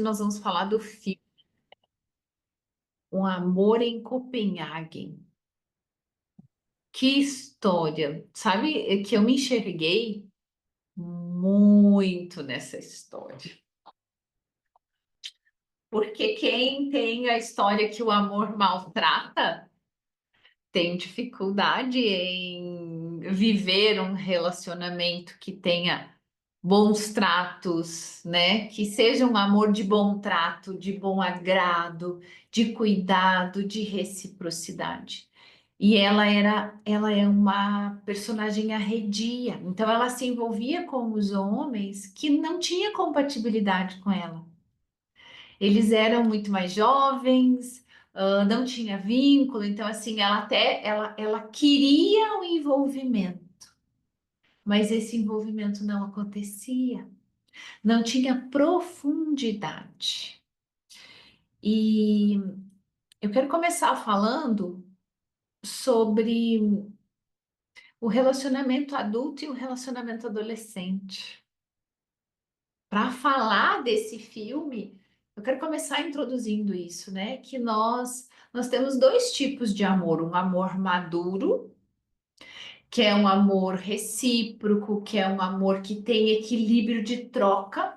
nós vamos falar do filme Um Amor em Copenhague. Que história! Sabe que eu me enxerguei muito nessa história. Porque quem tem a história que o amor maltrata tem dificuldade em viver um relacionamento que tenha bons tratos, né? Que seja um amor de bom trato, de bom agrado, de cuidado, de reciprocidade. E ela é uma personagem arredia, então ela se envolvia com os homens que não tinha compatibilidade com ela. Eles eram muito mais jovens, não tinha vínculo, então assim, ela queria o envolvimento, mas esse envolvimento não acontecia, não tinha profundidade. E eu quero começar falando sobre o relacionamento adulto e o relacionamento adolescente. Para falar desse filme, eu quero começar introduzindo isso, né? Que nós temos dois tipos de amor, um amor maduro, que é um amor recíproco, que é um amor que tem equilíbrio de troca,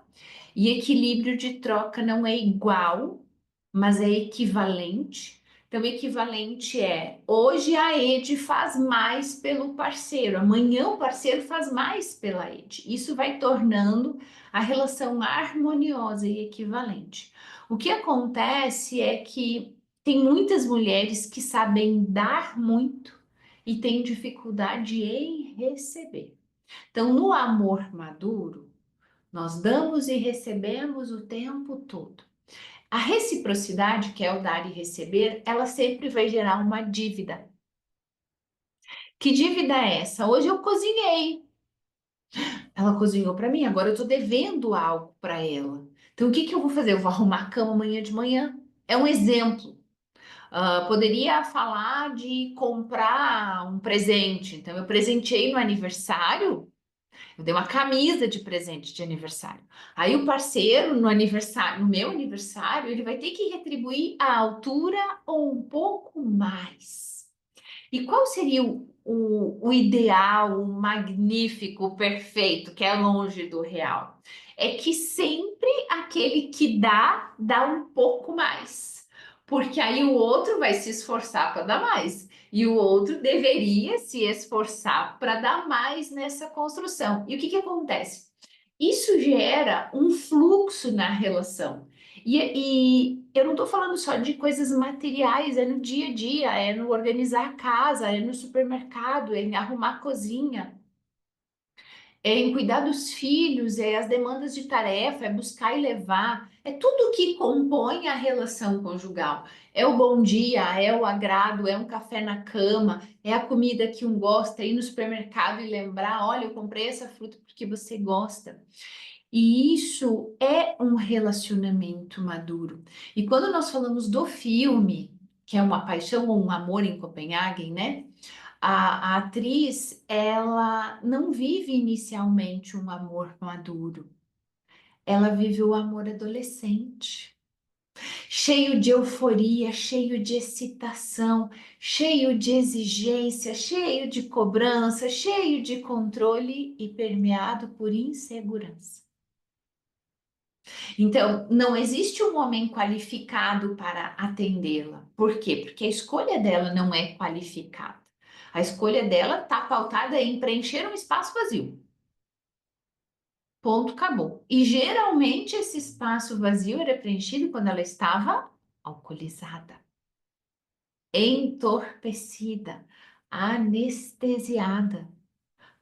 e equilíbrio de troca não é igual, mas é equivalente. Então, equivalente é hoje a Ed faz mais pelo parceiro, amanhã o parceiro faz mais pela Ed. Isso vai tornando a relação harmoniosa e equivalente. O que acontece é que tem muitas mulheres que sabem dar muito e têm dificuldade em receber. Então, no amor maduro, nós damos e recebemos o tempo todo. A reciprocidade, que é o dar e receber, ela sempre vai gerar uma dívida. Que dívida é essa? Hoje eu cozinhei. Ela cozinhou para mim, agora eu estou devendo algo para ela. Então, o que que eu vou fazer? Eu vou arrumar a cama amanhã de manhã. É um exemplo. Poderia falar de comprar um presente. Então, eu presenteei no aniversário. Eu dei uma camisa de presente de aniversário. Aí o parceiro no aniversário, no meu aniversário, ele vai ter que retribuir a altura ou um pouco mais. E qual seria o ideal, o magnífico, o perfeito, que é longe do real? É que sempre aquele que dá, dá um pouco mais. Porque aí o outro vai se esforçar para dar mais. E o outro deveria se esforçar para dar mais nessa construção. E o que que acontece? Isso gera um fluxo na relação. E eu não estou falando só de coisas materiais, é no dia a dia, é no organizar a casa, é no supermercado, é em arrumar a cozinha, é em cuidar dos filhos, é as demandas de tarefa, é buscar e levar, é tudo que compõe a relação conjugal. É o bom dia, é o agrado, é um café na cama, é a comida que um gosta, é ir no supermercado e lembrar, olha, eu comprei essa fruta porque você gosta. E isso é um relacionamento maduro. E quando nós falamos do filme, que é Uma Paixão ou um Amor em Copenhague, né? A atriz, ela não vive inicialmente um amor maduro. Ela vive o amor adolescente, cheio de euforia, cheio de excitação, cheio de exigência, cheio de cobrança, cheio de controle e permeado por insegurança. Então, não existe um homem qualificado para atendê-la. Por quê? Porque a escolha dela não é qualificada. A escolha dela está pautada em preencher um espaço vazio. Ponto, acabou. E geralmente esse espaço vazio era preenchido quando ela estava alcoolizada, entorpecida, anestesiada.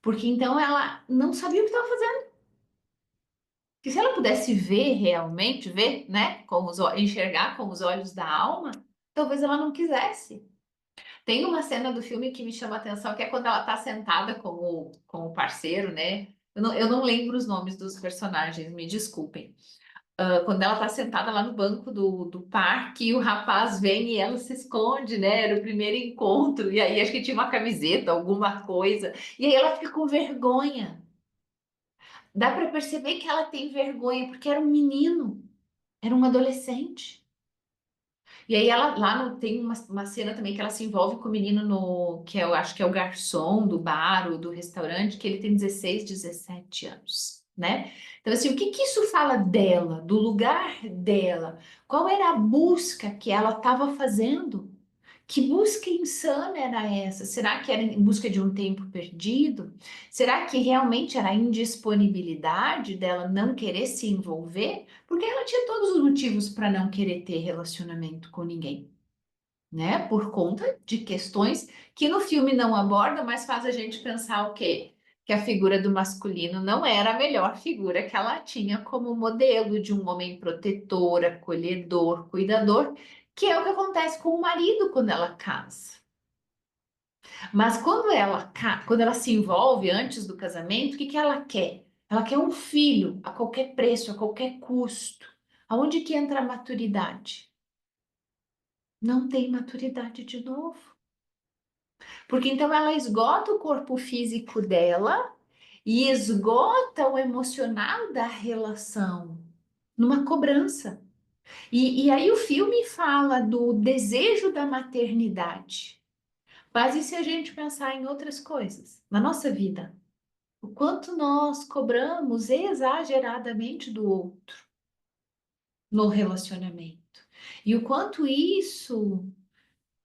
Porque então ela não sabia o que estava fazendo. Que se ela pudesse ver realmente, ver, né, enxergar com os olhos da alma, talvez ela não quisesse. Tem uma cena do filme que me chama a atenção, que é quando ela está sentada com o parceiro, né? Eu não lembro os nomes dos personagens, me desculpem. Quando ela está sentada lá no banco do parque, e o rapaz vem e ela se esconde, né? Era o primeiro encontro, e aí acho que tinha uma camiseta, alguma coisa, e aí ela fica com vergonha. Dá para perceber que ela tem vergonha, porque era um menino. Era um adolescente. E aí ela lá tem uma cena também que ela se envolve com o menino no, que eu acho que é o garçom do bar ou do restaurante, que ele tem 16, 17 anos, né? Então, assim, o que que isso fala dela, do lugar dela? Qual era a busca que ela estava fazendo? Que busca insana era essa? Será que era em busca de um tempo perdido? Será que realmente era a indisponibilidade dela não querer se envolver? Porque ela tinha todos os motivos para não querer ter relacionamento com ninguém, né? Por conta de questões que no filme não aborda, mas faz a gente pensar o quê? Que a figura do masculino não era a melhor figura que ela tinha como modelo de um homem protetor, acolhedor, cuidador, que é o que acontece com o marido quando ela casa. Mas quando ela se envolve antes do casamento, o que que ela quer? Ela quer um filho a qualquer preço, a qualquer custo. Aonde que entra a maturidade? Não tem maturidade de novo. Porque então ela esgota o corpo físico dela e esgota o emocional da relação numa cobrança. E aí o filme fala do desejo da maternidade. Mas e se a gente pensar em outras coisas na nossa vida? O quanto nós cobramos exageradamente do outro no relacionamento. E o quanto isso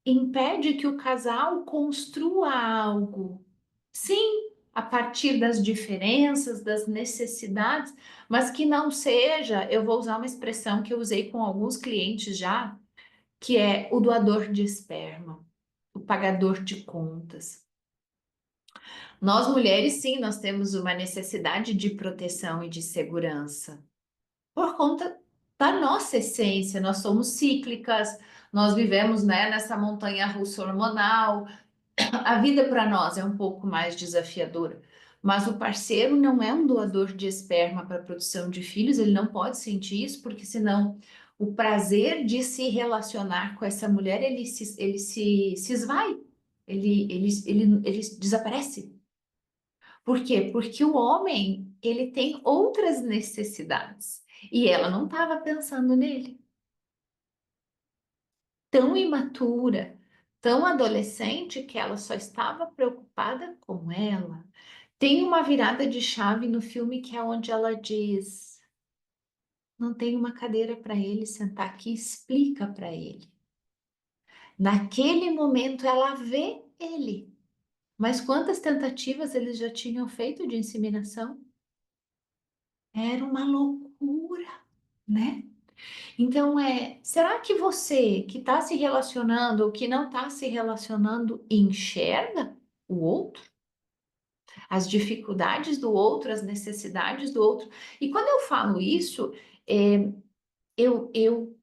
impede que o casal construa algo. Sim, a partir das diferenças, das necessidades, mas que não seja, eu vou usar uma expressão que eu usei com alguns clientes já, que é o doador de esperma, o pagador de contas. Nós mulheres, sim, nós temos uma necessidade de proteção e de segurança por conta da nossa essência. Nós somos cíclicas, nós vivemos, né, nessa montanha russa hormonal. A vida para nós é um pouco mais desafiadora, mas o parceiro não é um doador de esperma para produção de filhos, ele não pode sentir isso, porque senão o prazer de se relacionar com essa mulher se esvai, ele desaparece. Por quê? Porque o homem, ele tem outras necessidades e ela não estava pensando nele. Tão imatura, tão adolescente que ela só estava preocupada com ela. Tem uma virada de chave no filme que é onde ela diz: não tem uma cadeira para ele sentar aqui, explica para ele. Naquele momento ela vê ele. Mas quantas tentativas eles já tinham feito de inseminação? Era uma loucura, né? Então será que você que está se relacionando ou que não está se relacionando enxerga o outro? As dificuldades do outro, as necessidades do outro. E quando eu falo isso, eu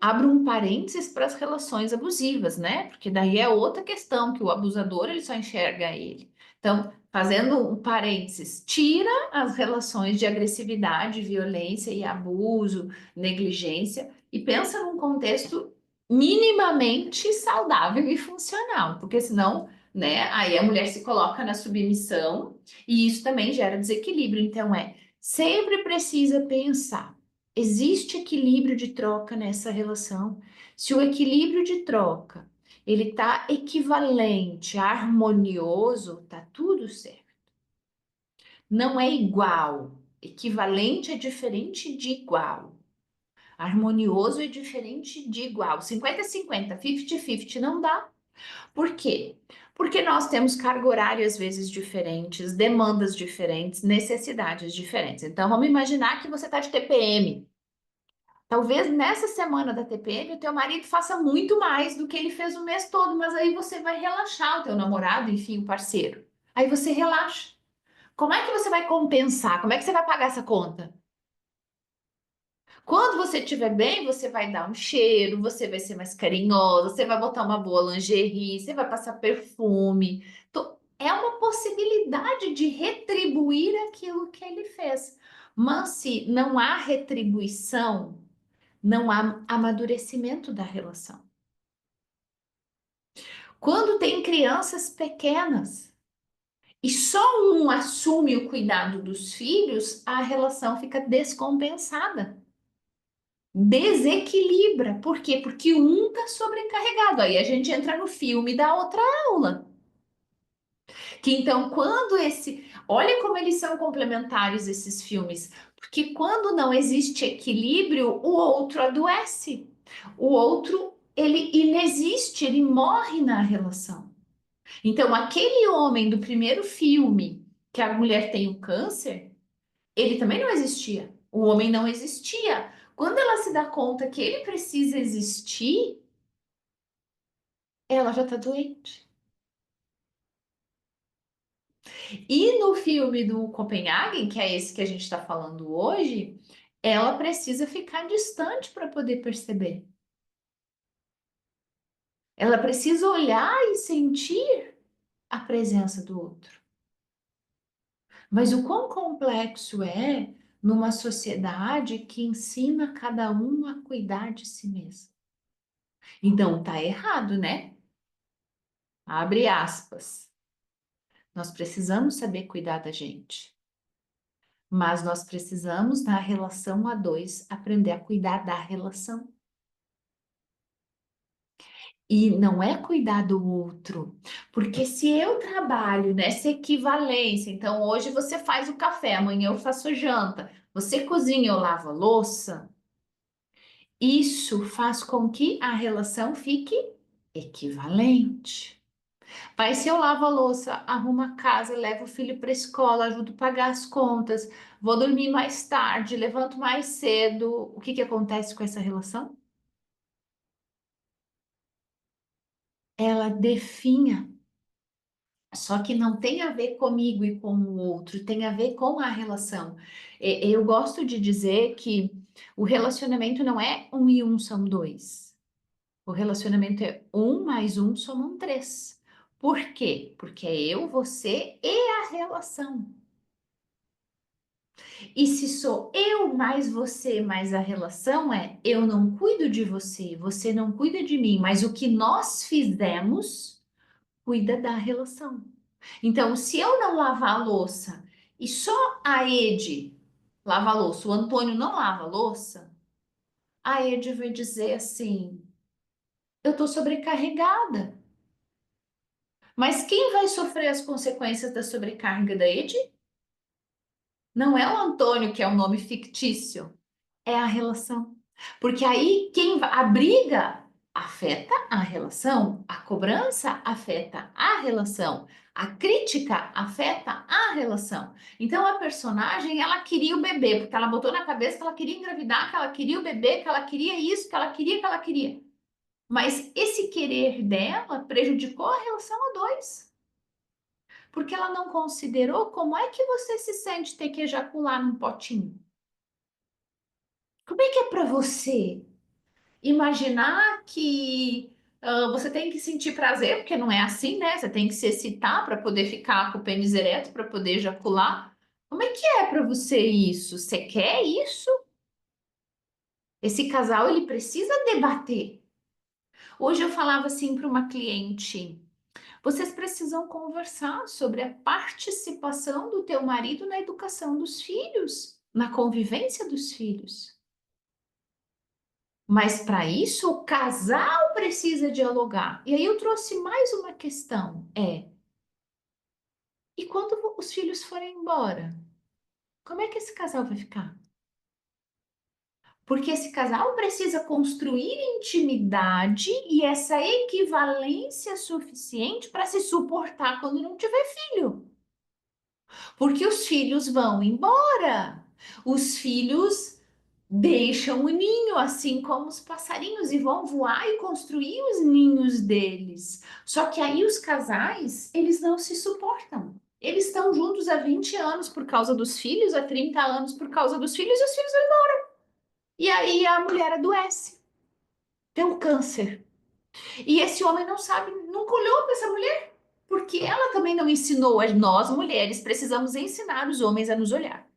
abro um parênteses para as relações abusivas, né? Porque daí é outra questão, que o abusador ele só enxerga ele. Então, fazendo um parênteses, tira as relações de agressividade, violência e abuso, negligência, e pensa num contexto minimamente saudável e funcional, porque senão, né, aí a mulher se coloca na submissão e isso também gera desequilíbrio. Então, sempre precisa pensar. Existe equilíbrio de troca nessa relação. Se o equilíbrio de troca ele está equivalente, harmonioso, tá tudo certo. Não é igual. Equivalente é diferente de igual. Harmonioso é diferente de igual. 50-50, 50-50 não dá. Por quê? Porque nós temos carga horária às vezes diferentes, demandas diferentes, necessidades diferentes. Então vamos imaginar que você está de TPM. Talvez nessa semana da TPM o teu marido faça muito mais do que ele fez o mês todo, mas aí você vai relaxar o teu namorado, enfim, o parceiro. Aí você relaxa. Como é que você vai compensar? Como é que você vai pagar essa conta? Quando você estiver bem, você vai dar um cheiro, você vai ser mais carinhosa, você vai botar uma boa lingerie, você vai passar perfume. É uma possibilidade de retribuir aquilo que ele fez. Mas se não há retribuição, não há amadurecimento da relação. Quando tem crianças pequenas e só um assume o cuidado dos filhos, a relação fica descompensada. Desequilibra. Por quê? Porque um tá sobrecarregado. Aí a gente entra no filme da outra aula. Que então, quando esse. Olha como eles são complementares, esses filmes. Porque quando não existe equilíbrio, o outro adoece. O outro, ele inexiste, ele morre na relação. Então, aquele homem do primeiro filme, que a mulher tem o câncer, ele também não existia. O homem não existia. Quando ela se dá conta que ele precisa existir, ela já está doente. E no filme do Copenhagen, que é esse que a gente está falando hoje, ela precisa ficar distante para poder perceber. Ela precisa olhar e sentir a presença do outro. Mas o quão complexo é numa sociedade que ensina cada um a cuidar de si mesmo. Então, tá errado, né? Abre aspas. Nós precisamos saber cuidar da gente, mas nós precisamos, na relação a dois, aprender a cuidar da relação. E não é cuidar do outro, porque se eu trabalho nessa equivalência, então hoje você faz o café, amanhã eu faço janta, você cozinha, eu lavo a louça, isso faz com que a relação fique equivalente. Pai, se eu lavo a louça, arrumo a casa, levo o filho para a escola, ajudo a pagar as contas, vou dormir mais tarde, levanto mais cedo, o que que acontece com essa relação? Ela definha, só que não tem a ver comigo e com o outro, tem a ver com a relação. Eu gosto de dizer que o relacionamento não é um e um são dois. O relacionamento é um mais um somam três. Por quê? Porque é eu, você e a relação. E se sou eu mais você mais a relação é eu não cuido de você, você não cuida de mim, mas o que nós fizemos cuida da relação. Então, se eu não lavar a louça e só a Ede lava a louça, o Antônio não lava a louça, a Ede vai dizer assim: eu tô sobrecarregada. Mas quem vai sofrer as consequências da sobrecarga da Ede? Não é o Antônio, que é um nome fictício, é a relação. Porque aí a briga afeta a relação, a cobrança afeta a relação, a crítica afeta a relação. Então a personagem, ela queria o bebê, porque ela botou na cabeça que ela queria engravidar, que ela queria o bebê, que ela queria isso, que ela queria. Mas esse querer dela prejudicou a relação a dois. Porque ela não considerou como é que você se sente ter que ejacular num potinho. Como é que é para você imaginar que você tem que sentir prazer, porque não é assim, né? Você tem que se excitar para poder ficar com o pênis ereto, para poder ejacular. Como é que é para você isso? Você quer isso? Esse casal ele precisa debater. Hoje eu falava assim para uma cliente: vocês precisam conversar sobre a participação do teu marido na educação dos filhos, na convivência dos filhos. Mas para isso o casal precisa dialogar. E aí eu trouxe mais uma questão, e quando os filhos forem embora, como é que esse casal vai ficar? Porque esse casal precisa construir intimidade e essa equivalência suficiente para se suportar quando não tiver filho. Porque os filhos vão embora. Os filhos deixam o ninho, assim como os passarinhos, e vão voar e construir os ninhos deles. Só que aí os casais, eles não se suportam. Eles estão juntos há 20 anos por causa dos filhos, há 30 anos por causa dos filhos, e os filhos vão embora. E aí a mulher adoece, tem um câncer. E esse homem não sabe, nunca olhou para essa mulher, porque ela também não ensinou. Nós, mulheres, precisamos ensinar os homens a nos olhar.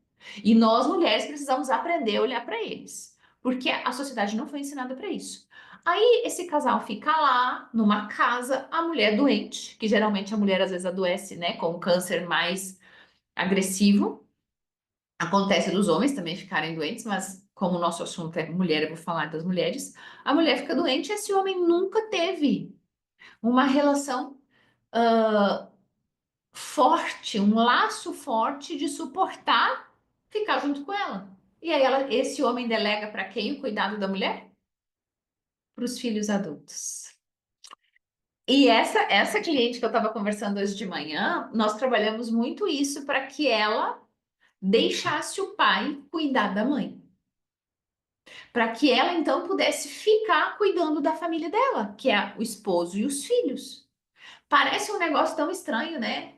E nós, mulheres, precisamos aprender a olhar para eles, porque a sociedade não foi ensinada para isso. Aí esse casal fica lá, numa casa, a mulher doente, que geralmente a mulher às vezes adoece, né, com um câncer mais agressivo. Acontece dos homens também ficarem doentes, mas como o nosso assunto é mulher, eu vou falar das mulheres, a mulher fica doente e esse homem nunca teve uma relação forte, um laço forte de suportar ficar junto com ela. E aí esse homem delega para quem o cuidado da mulher? Para os filhos adultos. E essa cliente que eu estava conversando hoje de manhã, nós trabalhamos muito isso para que ela deixasse o pai cuidar da mãe. Para que ela então pudesse ficar cuidando da família dela, que é o esposo e os filhos. Parece um negócio tão estranho, né?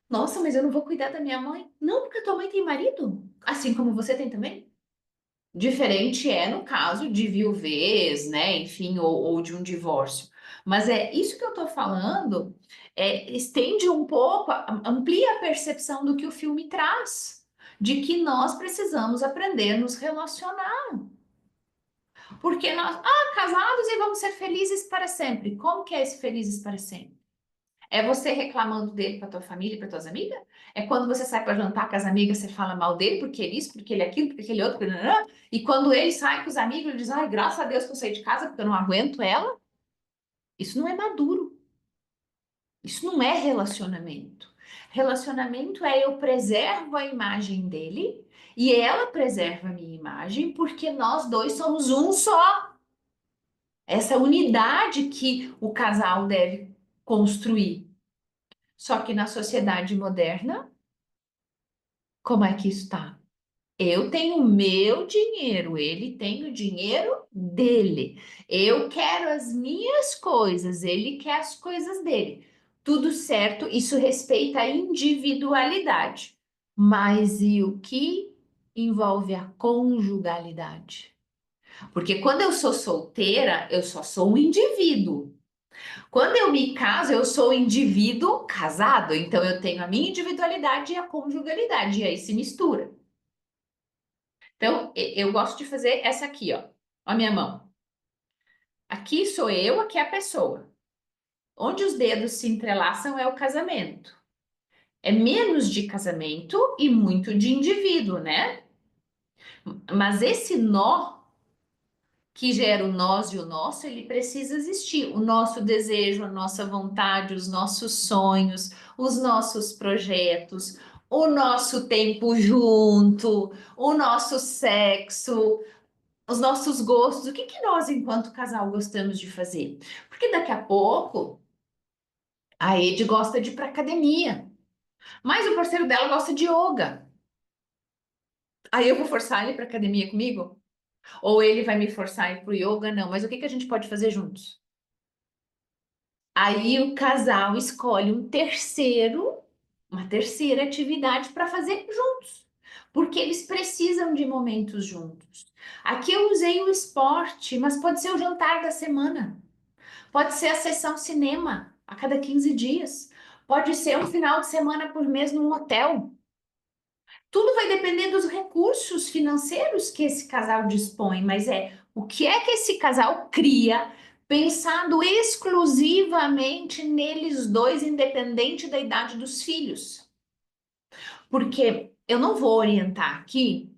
Nossa, mas eu não vou cuidar da minha mãe. Não, porque a tua mãe tem marido, assim como você tem também. Diferente é no caso de viuvez, né? Enfim, ou de um divórcio. Mas é isso que eu tô falando, estende um pouco, amplia a percepção do que o filme traz, de que nós precisamos aprender a nos relacionar. Porque nós, casados e vamos ser felizes para sempre. Como que é esse felizes para sempre? É você reclamando dele para tua família e para tuas amigas? É quando você sai para jantar com as amigas, você fala mal dele, porque ele isso, porque ele aquilo, porque aquele outro, porque... E quando ele sai com os amigos, ele diz, ai, graças a Deus que eu saí de casa, porque eu não aguento ela. Isso não é maduro. Isso não é relacionamento. Relacionamento é eu preservo a imagem dele e ela preserva a minha imagem, porque nós dois somos um só. Essa unidade que o casal deve construir. Só que na sociedade moderna, como é que isso está? Eu tenho o meu dinheiro, ele tem o dinheiro dele. Eu quero as minhas coisas, ele quer as coisas dele. Tudo certo, isso respeita a individualidade. Mas e o que envolve a conjugalidade? Porque quando eu sou solteira, eu só sou um indivíduo. Quando eu me caso, eu sou indivíduo casado, então eu tenho a minha individualidade e a conjugalidade, e aí se mistura. Então, eu gosto de fazer essa aqui, ó, a minha mão. Aqui sou eu, aqui é a pessoa. Onde os dedos se entrelaçam é o casamento. É menos de casamento e muito de indivíduo, né? Mas esse nó que gera o nós e o nosso, ele precisa existir. O nosso desejo, a nossa vontade, os nossos sonhos, os nossos projetos, o nosso tempo junto, o nosso sexo, os nossos gostos. O que que nós, enquanto casal, gostamos de fazer? Porque daqui a pouco a Ed gosta de ir para academia, mas o parceiro dela gosta de yoga. Aí eu vou forçar ele para academia comigo? Ou ele vai me forçar a ir pro yoga? Não, mas o que que a gente pode fazer juntos? Aí o casal escolhe uma terceira atividade para fazer juntos, porque eles precisam de momentos juntos. Aqui eu usei o esporte, mas pode ser o jantar da semana, pode ser a sessão cinema a cada 15 dias, pode ser um final de semana por mês num hotel. Tudo vai depender dos recursos financeiros que esse casal dispõe, mas o que é que esse casal cria pensando exclusivamente neles dois, independente da idade dos filhos. Porque eu não vou orientar aqui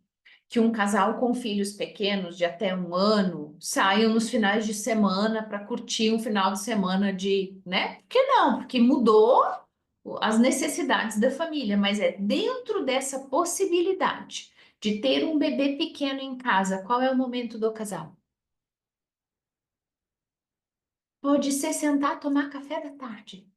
que um casal com filhos pequenos de até 1 ano saiam nos finais de semana para curtir um final de semana de, né? Por que não? Porque mudou as necessidades da família, mas é dentro dessa possibilidade de ter um bebê pequeno em casa, qual é o momento do casal? Pode ser sentar tomar café da tarde.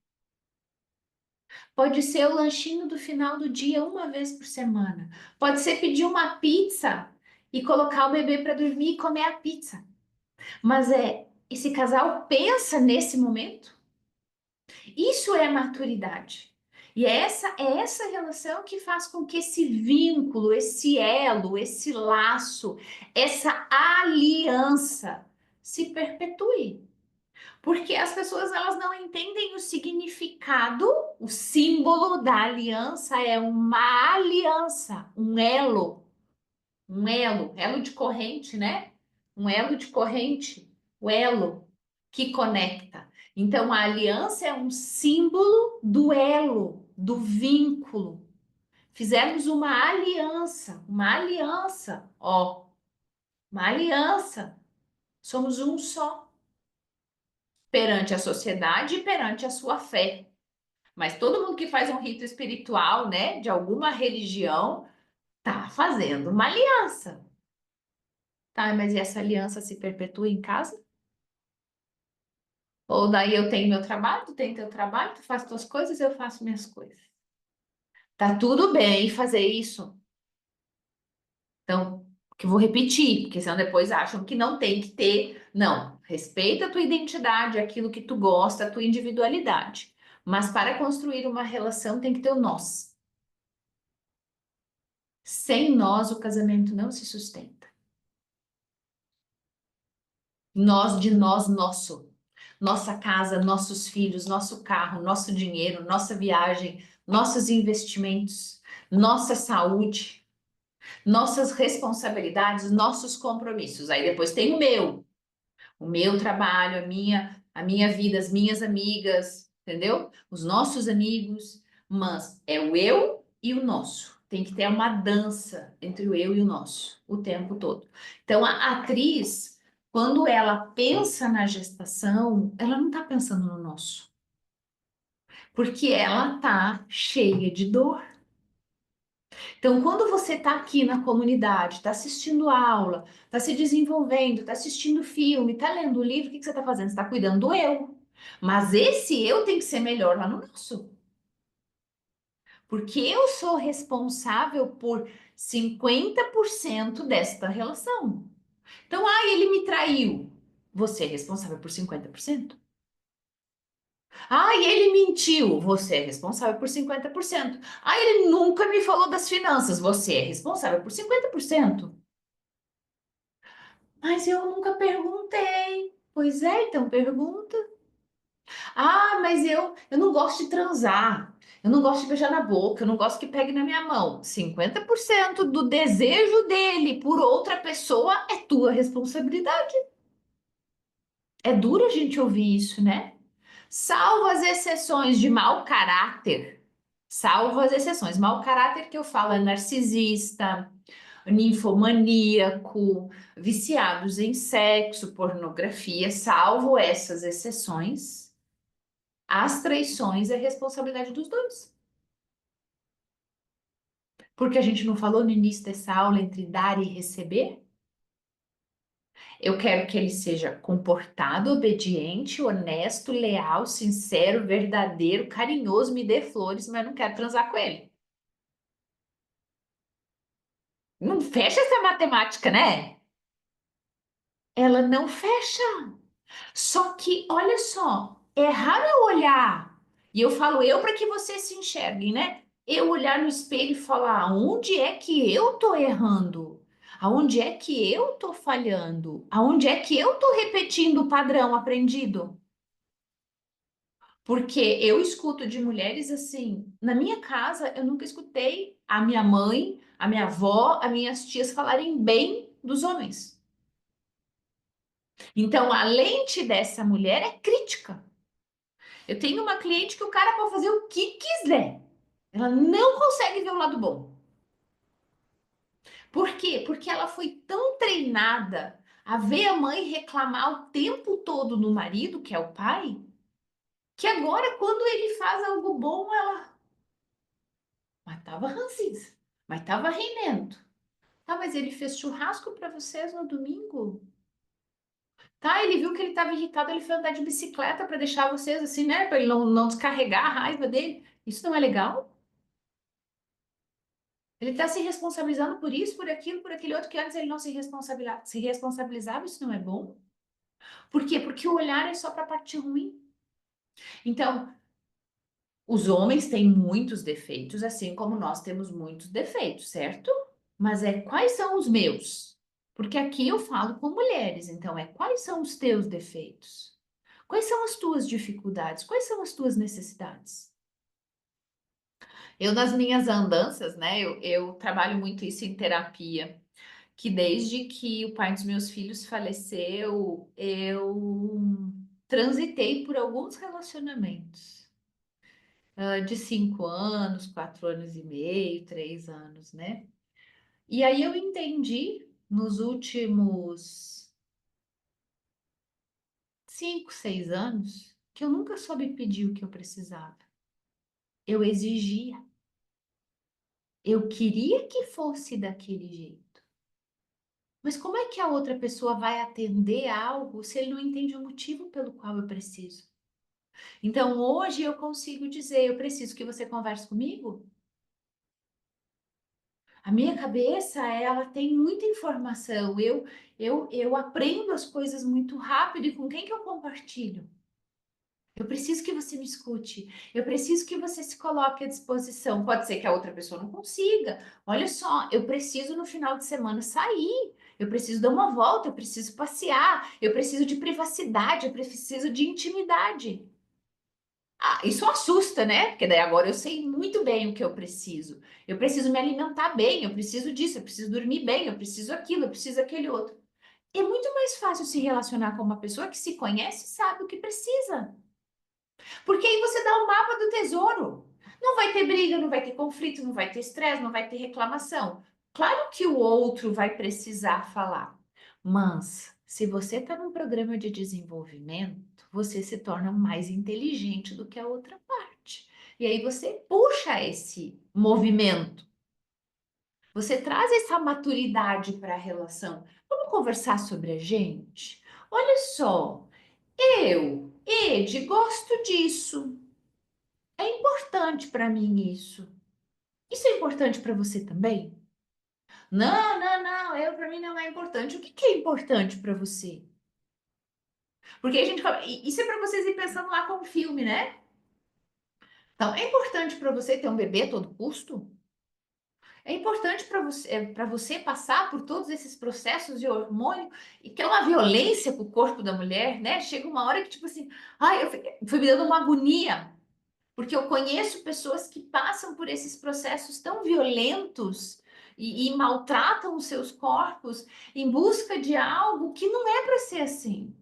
Pode ser o lanchinho do final do dia, uma vez por semana. Pode ser pedir uma pizza e colocar o bebê para dormir e comer a pizza. Mas esse casal pensa nesse momento? Isso é maturidade. E é essa relação que faz com que esse vínculo, esse elo, esse laço, essa aliança se perpetue. Porque as pessoas elas não entendem o significado, o símbolo da aliança é uma aliança, elo de corrente, né? Um elo de corrente, o elo que conecta. Então, a aliança é um símbolo do elo, do vínculo. Fizemos uma aliança, ó. Uma aliança. Somos um só perante a sociedade e perante a sua fé. Mas todo mundo que faz um rito espiritual, né, de alguma religião, tá fazendo uma aliança. Tá, mas e essa aliança se perpetua em casa? Ou daí eu tenho meu trabalho, tu tem teu trabalho, tu faz tuas coisas, eu faço minhas coisas. Tá tudo bem fazer isso. Então, que eu vou repetir, porque senão depois acham que não tem que ter. Não, respeita a tua identidade, aquilo que tu gosta, a tua individualidade. Mas para construir uma relação tem que ter o nós. Sem nós, o casamento não se sustenta. Nós de nós, nosso. Nossa casa, nossos filhos, nosso carro, nosso dinheiro, nossa viagem, nossos investimentos, nossa saúde, nossas responsabilidades, nossos compromissos. Aí depois tem o meu trabalho, a minha vida, as minhas amigas, entendeu? Os nossos amigos, mas é o eu e o nosso. Tem que ter uma dança entre o eu e o nosso o tempo todo. Então, a atriz, quando ela pensa na gestação, ela não está pensando no nosso, porque ela está cheia de dor. Então, quando você está aqui na comunidade, está assistindo aula, está se desenvolvendo, está assistindo filme, está lendo o livro, o que que você está fazendo? Você está cuidando do eu. Mas esse eu tem que ser melhor lá no nosso. Porque eu sou responsável por 50% desta relação. Então, ele me traiu. Você é responsável por 50%. Ele mentiu. Você é responsável por 50%. Ele nunca me falou das finanças. Você é responsável por 50%. Mas eu nunca perguntei. Pois é, então pergunta. Mas eu não gosto de transar. Eu não gosto de beijar na boca. Eu não gosto que pegue na minha mão. 50% do desejo dele por outra pessoa é tua responsabilidade. É duro a gente ouvir isso, né? Salvo as exceções de mau caráter. Salvo as exceções. Mau caráter que eu falo é narcisista, ninfomaníaco, viciados em sexo, pornografia, salvo essas exceções, as traições é responsabilidade dos dois. Porque a gente não falou no início dessa aula entre dar e receber? Eu quero que ele seja comportado, obediente, honesto, leal, sincero, verdadeiro, carinhoso, me dê flores, mas não quero transar com ele. Não fecha essa matemática, né? Ela não fecha. Só que, olha só, é raro eu olhar, e eu falo eu para que você se enxergue, né? Eu olhar no espelho e falar, aonde é que eu tô errando? Aonde é que eu tô falhando? Aonde é que eu tô repetindo o padrão aprendido? Porque eu escuto de mulheres assim, na minha casa eu nunca escutei a minha mãe, a minha avó, as minhas tias falarem bem dos homens. Então, a lente dessa mulher é crítica. Eu tenho uma cliente que o cara pode fazer o que quiser. Ela não consegue ver o lado bom. Por quê? Porque ela foi tão treinada a ver a mãe reclamar o tempo todo no marido, que é o pai, que agora, quando ele faz algo bom, ela. Mas tava ranzinza, mas tava rendendo. Tá, mas ele fez churrasco para vocês no domingo? Tá, ele viu que ele tava irritado, ele foi andar de bicicleta para deixar vocês assim, né? Para ele não descarregar a raiva dele. Isso não é legal? Ele está se responsabilizando por isso, por aquilo, por aquele outro que antes ele não se responsabilizava, isso não é bom. Por quê? Porque o olhar é só para a parte ruim. Então, os homens têm muitos defeitos, assim como nós temos muitos defeitos, certo? Mas quais são os meus? Porque aqui eu falo com mulheres, então quais são os teus defeitos? Quais são as tuas dificuldades? Quais são as tuas necessidades? Eu, nas minhas andanças, né, eu trabalho muito isso em terapia. Que desde que o pai dos meus filhos faleceu, eu transitei por alguns relacionamentos, de 5 anos, 4 anos e meio, 3 anos, né? E aí eu entendi. nos últimos 5, 6 anos que eu nunca soube pedir o que eu precisava. Eu exigia. Eu queria que fosse daquele jeito. Mas como é que a outra pessoa vai atender algo se ele não entende o motivo pelo qual eu preciso? Então hoje eu consigo dizer, eu preciso que você converse comigo. A minha cabeça, ela tem muita informação. Eu aprendo as coisas muito rápido e com quem que eu compartilho? Eu preciso que você me escute. Eu preciso que você se coloque à disposição. Pode ser que a outra pessoa não consiga. Olha só, eu preciso no final de semana sair. Eu preciso dar uma volta, eu preciso passear, eu preciso de privacidade, eu preciso de intimidade. Ah, isso assusta, né? Porque daí agora eu sei muito bem o que eu preciso. Eu preciso me alimentar bem, eu preciso disso, eu preciso dormir bem, eu preciso aquilo, eu preciso aquele outro. É muito mais fácil se relacionar com uma pessoa que se conhece e sabe o que precisa. Porque aí você dá o mapa do tesouro. Não vai ter briga, não vai ter conflito, não vai ter estresse, não vai ter reclamação. Claro que o outro vai precisar falar, mas se você está num programa de desenvolvimento, você se torna mais inteligente do que a outra parte. E aí você puxa esse movimento, você traz essa maturidade para a relação. Vamos conversar sobre a gente? Olha só, Ed, gosto disso. É importante para mim isso. Isso é importante para você também? Não, não, não, para mim não é importante. O que que é importante para você? Porque a gente, isso é para vocês ir pensando lá com o filme, né? Então, é importante para você ter um bebê a todo custo? É importante para você passar por todos esses processos de hormônio e que é uma violência para o corpo da mulher, né? Chega uma hora que, tipo assim, ai, foi me dando uma agonia. Porque eu conheço pessoas que passam por esses processos tão violentos e maltratam os seus corpos em busca de algo que não é para ser assim,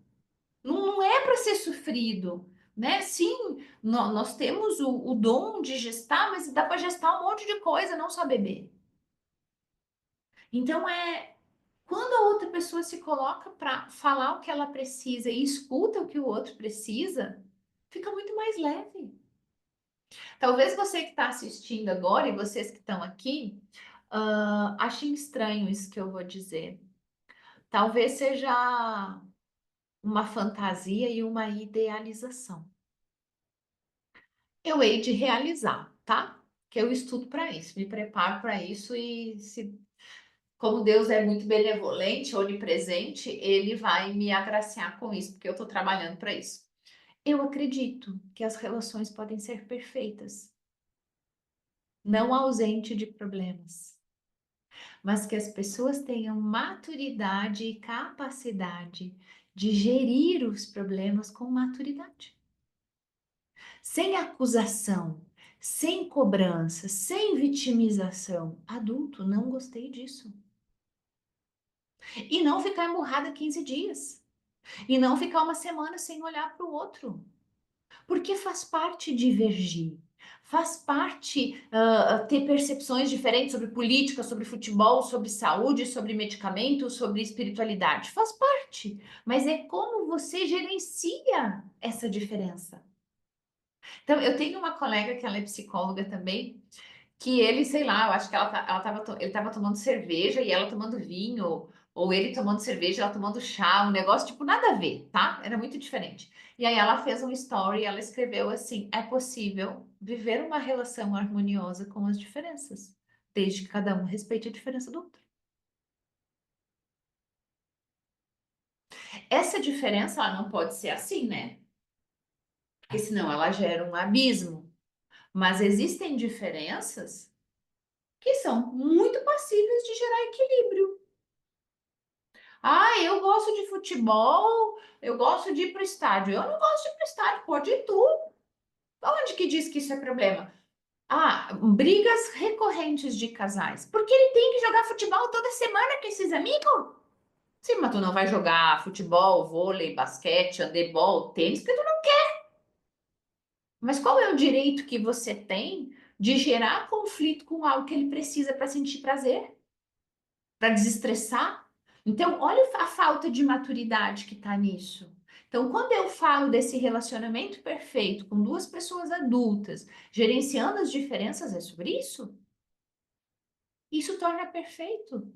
não é para ser sofrido, né? Sim, nós temos o dom de gestar, mas dá para gestar um monte de coisa, não só beber. Então quando a outra pessoa se coloca para falar o que ela precisa e escuta o que o outro precisa, fica muito mais leve. Talvez você que está assistindo agora e vocês que estão aqui, achem estranho isso que eu vou dizer. Talvez seja uma fantasia e uma idealização. Eu hei de realizar, tá? Que eu estudo para isso, me preparo para isso e como Deus é muito benevolente, onipresente, ele vai me agraciar com isso, porque eu estou trabalhando para isso. Eu acredito que as relações podem ser perfeitas, não ausente de problemas, mas que as pessoas tenham maturidade e capacidade de gerir os problemas com maturidade, sem acusação, sem cobrança, sem vitimização. Adulto, não gostei disso. E não ficar emburrada 15 dias. E não ficar uma semana sem olhar para o outro. Porque faz parte divergir, faz parte ter percepções diferentes sobre política, sobre futebol, sobre saúde, sobre medicamentos, sobre espiritualidade. Faz parte, mas é como você gerencia essa diferença. Então, eu tenho uma colega que ela é psicóloga também, que ele, sei lá, eu acho que ele estava tomando cerveja e ela tomando vinho, ou ele tomando cerveja e ela tomando chá, um negócio tipo nada a ver, tá? Era muito diferente. E aí ela fez um story e ela escreveu assim: é possível viver uma relação harmoniosa com as diferenças, desde que cada um respeite a diferença do outro. Essa diferença, ela não pode ser assim, né? Porque senão ela gera um abismo. Mas existem diferenças que são muito passíveis de gerar equilíbrio. Ah, eu gosto de futebol, eu gosto de ir para o estádio. Eu não gosto de ir para o estádio, pode ir tu. Onde que diz que isso é problema? Ah, brigas recorrentes de casais. Porque ele tem que jogar futebol toda semana com esses amigos? Sim, mas tu não vai jogar futebol, vôlei, basquete, handebol, tênis, porque tu não... Mas qual é o direito que você tem de gerar conflito com algo que ele precisa para sentir prazer, para desestressar? Então, olha a falta de maturidade que está nisso. Então, quando eu falo desse relacionamento perfeito com duas pessoas adultas, gerenciando as diferenças, é sobre isso? Isso torna perfeito.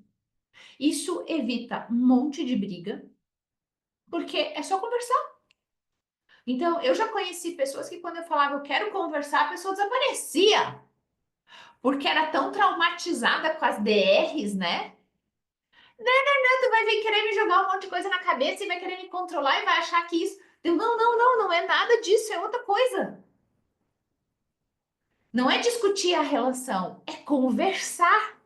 Isso evita um monte de briga, porque é só conversar. Então, eu já conheci pessoas que quando eu falava eu quero conversar, a pessoa desaparecia, porque era tão traumatizada com as DRs, né? Tu vai vir querer me jogar um monte de coisa na cabeça e vai querer me controlar e vai achar que isso. Não, não, não, não é nada disso, é outra coisa. Não é discutir a relação, é conversar.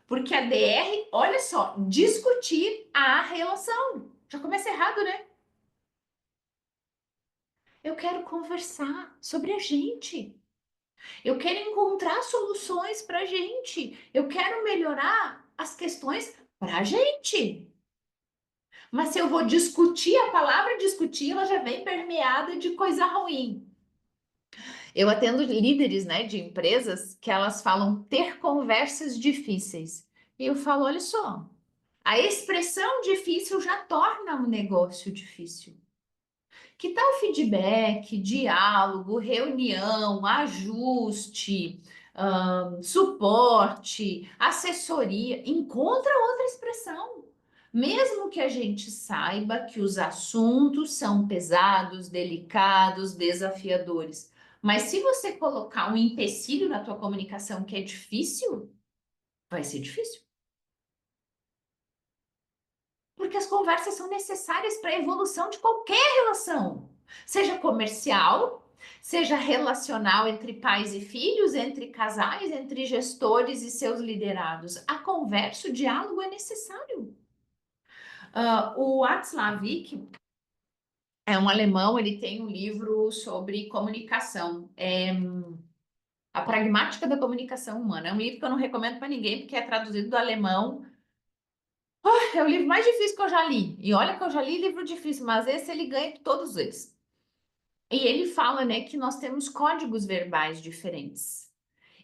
Porque a DR, olha só, discutir a relação. Já começa errado, né? Eu quero conversar sobre a gente. Eu quero encontrar soluções para a gente. Eu quero melhorar as questões para a gente. Mas se eu vou discutir, a palavra discutir, ela já vem permeada de coisa ruim. Eu atendo líderes, né, de empresas que elas falam ter conversas difíceis. E eu falo, olha só, a expressão difícil já torna um negócio difícil. Que tal feedback, diálogo, reunião, ajuste, suporte, assessoria? Encontra outra expressão. Mesmo que a gente saiba que os assuntos são pesados, delicados, desafiadores. Mas se você colocar um empecilho na tua comunicação que é difícil, vai ser difícil. Porque as conversas são necessárias para a evolução de qualquer relação, seja comercial, seja relacional entre pais e filhos, entre casais, entre gestores e seus liderados. A conversa, o diálogo é necessário. O Watzlawick é um alemão, ele tem um livro sobre comunicação. A Pragmática da Comunicação Humana. É um livro que eu não recomendo para ninguém, porque é traduzido do alemão. É o livro mais difícil que eu já li. E olha que eu já li livro difícil, mas esse ele ganha de todos eles. E ele fala, né, que nós temos códigos verbais diferentes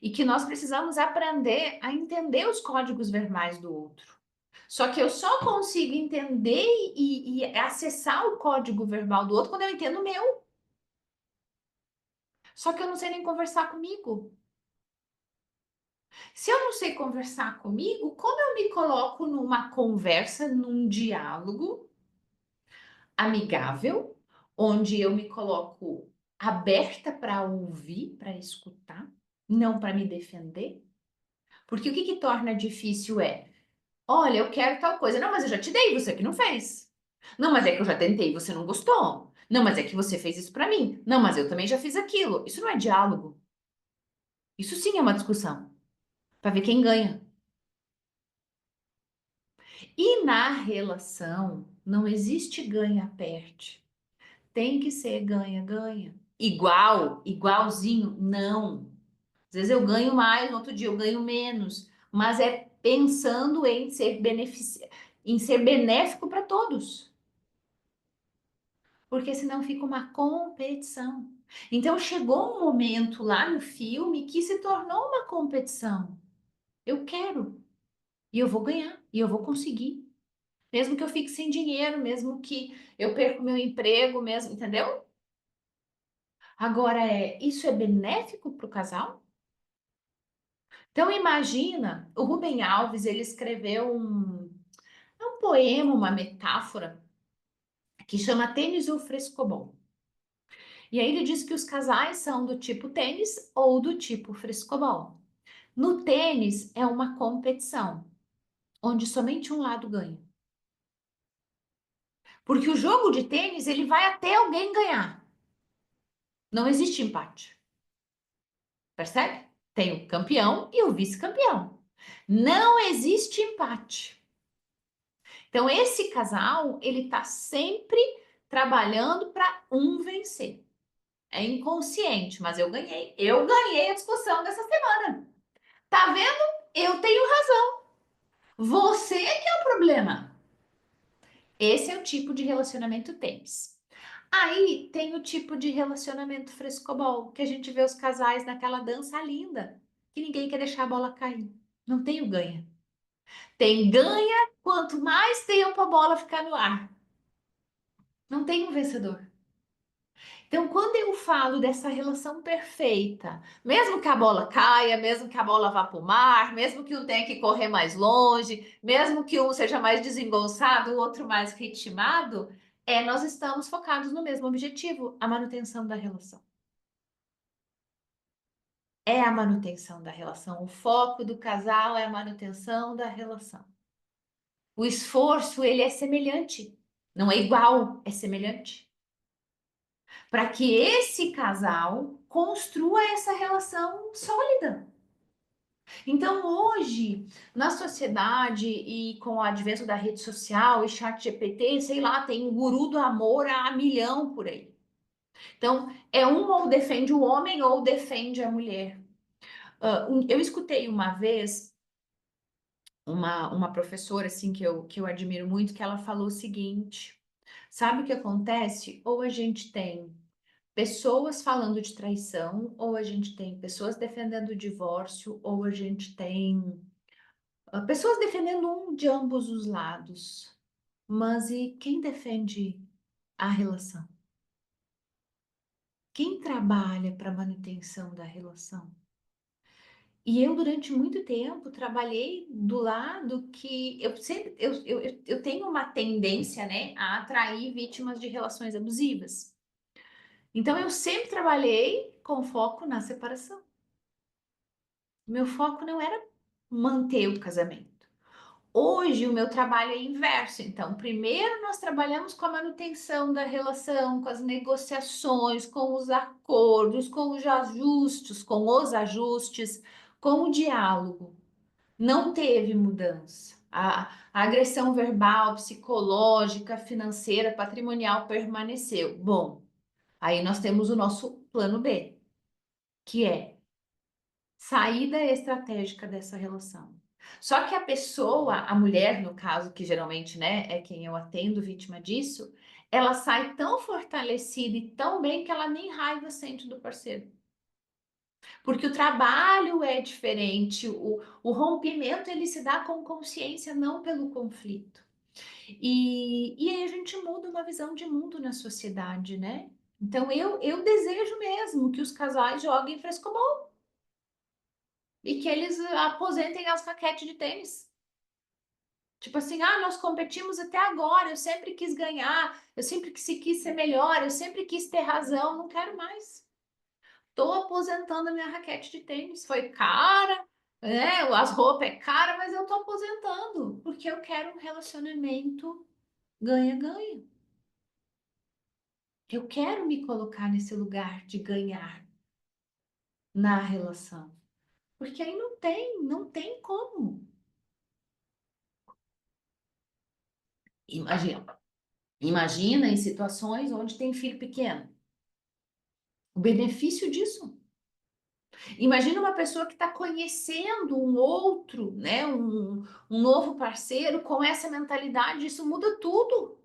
e que nós precisamos aprender a entender os códigos verbais do outro. Só que eu só consigo entender e acessar o código verbal do outro quando eu entendo o meu. Só que eu não sei nem conversar comigo. Se eu não sei conversar comigo, como eu me coloco numa conversa, num diálogo amigável, onde eu me coloco aberta para ouvir, para escutar, não para me defender. Porque o que que torna difícil é, olha, eu quero tal coisa. Não, mas eu já te dei, você que não fez. Não, mas é que eu já tentei, você não gostou. Não, mas é que você fez isso para mim. Não, mas eu também já fiz aquilo. Isso não é diálogo. Isso sim é uma discussão, para ver quem ganha. E na relação não existe ganha-perde. Tem que ser ganha-ganha. Igual, igualzinho, não. Às vezes eu ganho mais, no outro dia eu ganho menos, mas é pensando em ser em ser benéfico para todos, porque senão fica uma competição. Então chegou um momento lá no filme que se tornou uma competição. Eu quero e eu vou ganhar e eu vou conseguir, mesmo que eu fique sem dinheiro, mesmo que eu perca o meu emprego, mesmo, entendeu? Agora isso é benéfico para o casal? Então imagina, o Rubem Alves, ele escreveu um poema, uma metáfora que chama Tênis ou Frescobol. E aí ele diz que os casais são do tipo tênis ou do tipo frescobol. No tênis é uma competição, onde somente um lado ganha. Porque o jogo de tênis, ele vai até alguém ganhar. Não existe empate. Percebe? Tem o campeão e o vice-campeão. Não existe empate. Então, esse casal, ele tá sempre trabalhando para um vencer. É inconsciente, mas eu ganhei. Eu ganhei a discussão dessa semana. Tá vendo? Eu tenho razão. Você que é o problema. Esse é o tipo de relacionamento tênis. Aí tem o tipo de relacionamento frescobol, que a gente vê os casais naquela dança linda, que ninguém quer deixar a bola cair. Não tem o ganha. Tem ganha quanto mais tempo a bola ficar no ar. Não tem um vencedor. Então, quando eu falo dessa relação perfeita, mesmo que a bola caia, mesmo que a bola vá para o mar, mesmo que um tenha que correr mais longe, mesmo que um seja mais desengonçado, o outro mais ritmado, nós estamos focados no mesmo objetivo, a manutenção da relação. É a manutenção da relação. O foco do casal é a manutenção da relação. O esforço, ele é semelhante. Não é igual, é semelhante. Para que esse casal construa essa relação sólida. Então, hoje, na sociedade e com o advento da rede social e chat GPT, sei lá, tem um guru do amor a milhão por aí. Então, é um ou defende o homem ou defende a mulher. Eu escutei uma vez uma professora assim que eu admiro muito, que ela falou o seguinte: sabe o que acontece? Ou a gente tem pessoas falando de traição, ou a gente tem pessoas defendendo o divórcio, ou a gente tem pessoas defendendo um de ambos os lados. Mas e quem defende a relação? Quem trabalha para a manutenção da relação? E eu, durante muito tempo, trabalhei do lado que eu sempre eu tenho uma tendência, né, a atrair vítimas de relações abusivas. Então, eu sempre trabalhei com foco na separação. Meu foco não era manter o casamento. Hoje, o meu trabalho é inverso. Então, primeiro nós trabalhamos com a manutenção da relação, com as negociações, com os acordos, com os ajustes, com o diálogo. Não teve mudança. A agressão verbal, psicológica, financeira, patrimonial permaneceu. Bom, aí nós temos o nosso plano B, que é saída estratégica dessa relação. Só que a pessoa, a mulher, no caso, que geralmente, né, é quem eu atendo vítima disso, ela sai tão fortalecida e tão bem que ela nem raiva sente do parceiro. Porque o trabalho é diferente, o rompimento ele se dá com consciência, não pelo conflito. E aí a gente muda uma visão de mundo na sociedade, né? Então eu desejo mesmo que os casais joguem frescobol e que eles aposentem as raquetes de tênis. Tipo assim, nós competimos até agora, eu sempre quis ganhar, eu sempre quis ser melhor, eu sempre quis ter razão, não quero mais. Tô aposentando a minha raquete de tênis. Foi cara, né? As roupas é cara, mas eu tô aposentando, porque eu quero um relacionamento ganha-ganha. Eu quero me colocar nesse lugar de ganhar na relação. Porque aí não tem como. Imagina, imagina em situações onde tem filho pequeno. O benefício disso. Imagina uma pessoa que está conhecendo um outro, né? Um novo parceiro com essa mentalidade, isso muda tudo.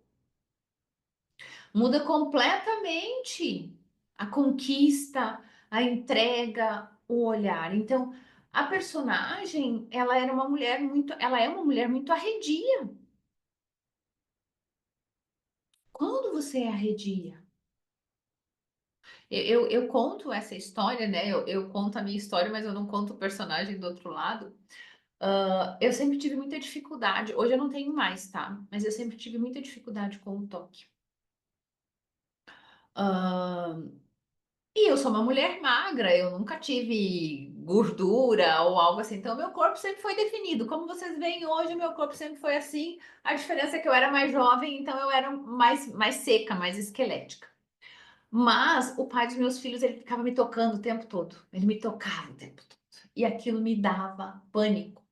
Muda completamente a conquista, a entrega, o olhar. Então, a personagem, ela é uma mulher muito arredia. Quando você é arredia? Eu conto essa história, né? Eu conto a minha história, mas eu não conto o personagem do outro lado. Eu sempre tive muita dificuldade. Hoje eu não tenho mais, tá? Mas eu sempre tive muita dificuldade com o toque. Ah, e eu sou uma mulher magra, eu nunca tive gordura ou algo assim. Então, meu corpo sempre foi definido. Como vocês veem hoje, meu corpo sempre foi assim. A diferença é que eu era mais jovem, então eu era mais seca, mais esquelética. Mas o pai dos meus filhos, ele ficava me tocando o tempo todo. Ele me tocava o tempo todo. E aquilo me dava pânico,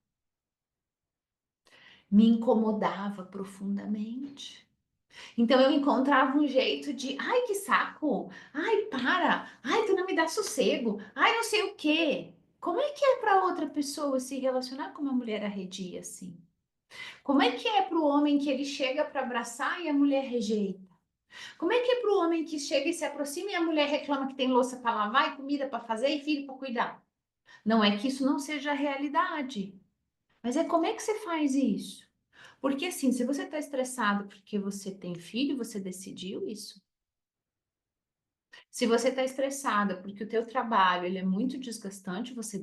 me incomodava profundamente. Então eu encontrava um jeito de, ai, que saco! Ai, para! Ai, tu não me dá sossego! Ai, não sei o quê! Como é que é para outra pessoa se relacionar com uma mulher arredia assim? Como é que é para o homem que ele chega para abraçar e a mulher rejeita? Como é que é para o homem que chega e se aproxima e a mulher reclama que tem louça para lavar e comida para fazer e filho para cuidar? Não é que isso não seja realidade, Mas como é que você faz isso? Porque assim, se você está estressado porque você tem filho, você decidiu isso. Se você está estressada porque o teu trabalho ele é muito desgastante, você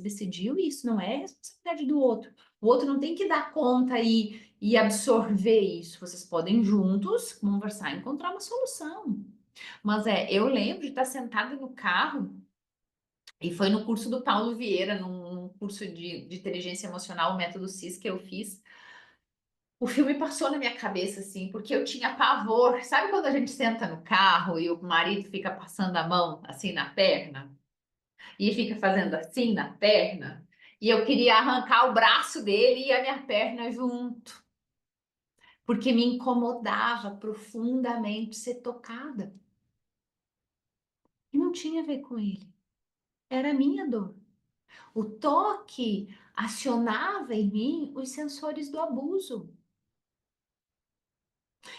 decidiu isso, não é responsabilidade do outro. O outro não tem que dar conta e absorver isso. Vocês podem juntos conversar e encontrar uma solução. Mas eu lembro de estar sentada no carro e foi no curso do Paulo Vieira, num curso de inteligência emocional, o método CIS que eu fiz. O filme passou na minha cabeça, assim, porque eu tinha pavor. Sabe quando a gente senta no carro e o marido fica passando a mão, assim, na perna? E fica fazendo assim na perna? E eu queria arrancar o braço dele e a minha perna junto. Porque me incomodava profundamente ser tocada. E não tinha a ver com ele. Era a minha dor. O toque acionava em mim os sensores do abuso.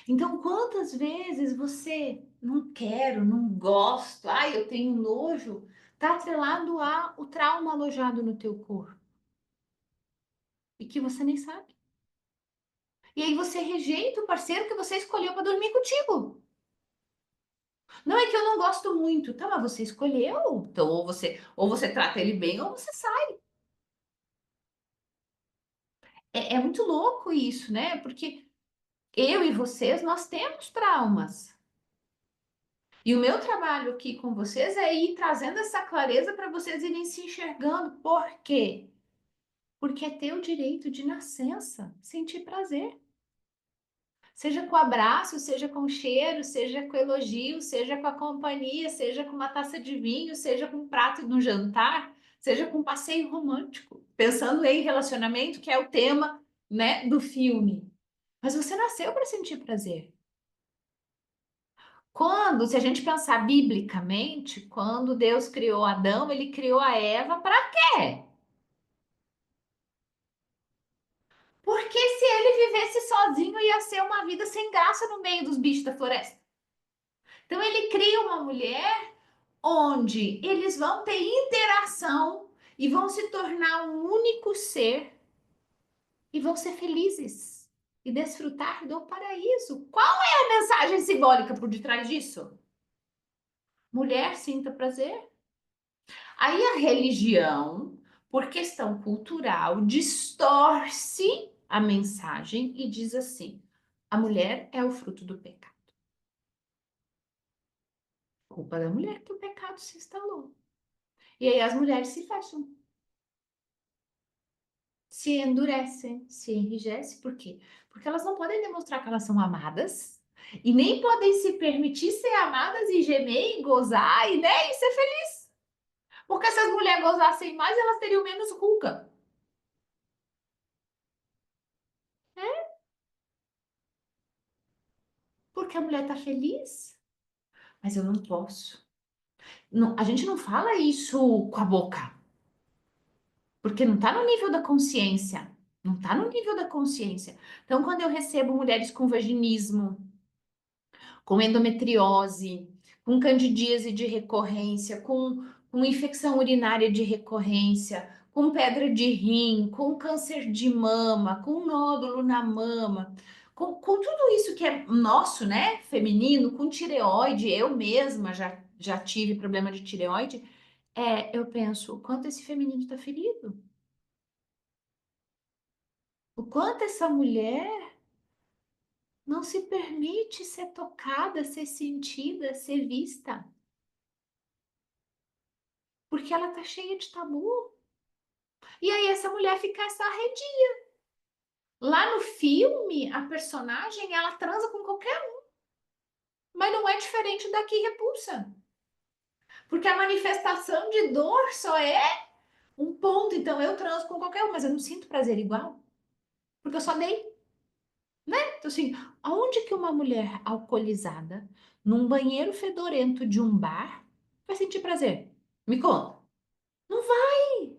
Então, quantas vezes você não quero, não gosto, ai, eu tenho nojo, tá atrelado a o trauma alojado no teu corpo e que você nem sabe. E aí você rejeita o parceiro que você escolheu para dormir contigo. Não é que eu não gosto muito, tá? Mas você escolheu. Então, ou você trata ele bem, ou você sai. É muito louco isso, né? Porque eu e vocês, nós temos traumas. E o meu trabalho aqui com vocês é ir trazendo essa clareza para vocês irem se enxergando. Por quê? Porque é teu direito de nascença sentir prazer. Seja com abraço, seja com cheiro, seja com elogio, seja com a companhia, seja com uma taça de vinho, seja com um prato no jantar, seja com um passeio romântico. Pensando em relacionamento, que é o tema, né, do filme. Mas você nasceu para sentir prazer. Quando, se a gente pensar biblicamente, quando Deus criou Adão, ele criou a Eva para quê? Porque se ele vivesse sozinho, ia ser uma vida sem graça no meio dos bichos da floresta. Então ele cria uma mulher onde eles vão ter interação e vão se tornar um único ser e vão ser felizes e desfrutar do paraíso. Qual é a mensagem simbólica por detrás disso? Mulher, sinta prazer. Aí a religião, por questão cultural, distorce a mensagem e diz assim: a mulher é o fruto do pecado. Culpa da mulher que o pecado se instalou. E aí as mulheres se fecham, se endurecem, se enrijecem. Por quê? Porque elas não podem demonstrar que elas são amadas e nem podem se permitir ser amadas e gemer e gozar e, né, e ser feliz. Porque se as mulheres gozassem mais, elas teriam menos ruga. Porque a mulher tá feliz, mas eu não posso. Não, a gente não fala isso com a boca, porque não está no nível da consciência. Não está no nível da consciência. Então, quando eu recebo mulheres com vaginismo, com endometriose, com candidíase de recorrência, com infecção urinária de recorrência, com pedra de rim, com câncer de mama, com nódulo na mama, com tudo isso que é nosso, né, feminino, com tireoide, eu mesma já tive problema de tireoide, eu penso, o quanto esse feminino está ferido, o quanto essa mulher não se permite ser tocada, ser sentida, ser vista. Porque ela tá cheia de tabu. E aí essa mulher fica essa arredia. Lá no filme, a personagem, ela transa com qualquer um, mas não é diferente da que repulsa. Porque a manifestação de dor só é um ponto. Então eu transo com qualquer um, mas eu não sinto prazer igual, porque eu só dei, né? Então assim, aonde que uma mulher alcoolizada num banheiro fedorento de um bar vai sentir prazer? Me conta. Não vai.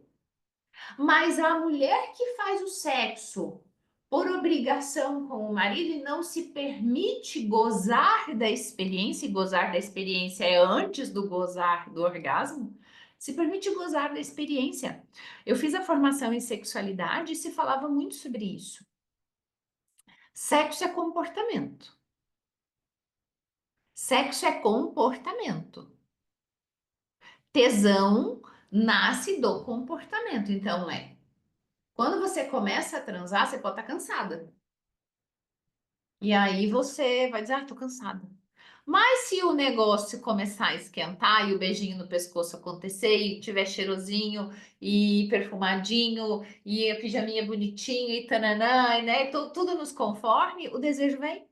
Mas a mulher que faz o sexo por obrigação com o marido e não se permite gozar da experiência, e gozar da experiência é antes do gozar do orgasmo, Se permite gozar da experiência. Eu fiz a formação em sexualidade e se falava muito sobre isso. Sexo é comportamento. Sexo é comportamento. Tesão nasce do comportamento. Então, quando você começa a transar, você pode estar cansada. E aí você vai dizer, tô cansada. Mas se o negócio começar a esquentar e o beijinho no pescoço acontecer e tiver cheirosinho e perfumadinho e a pijaminha bonitinha e tananã, né? Tudo nos conforme, o desejo vem.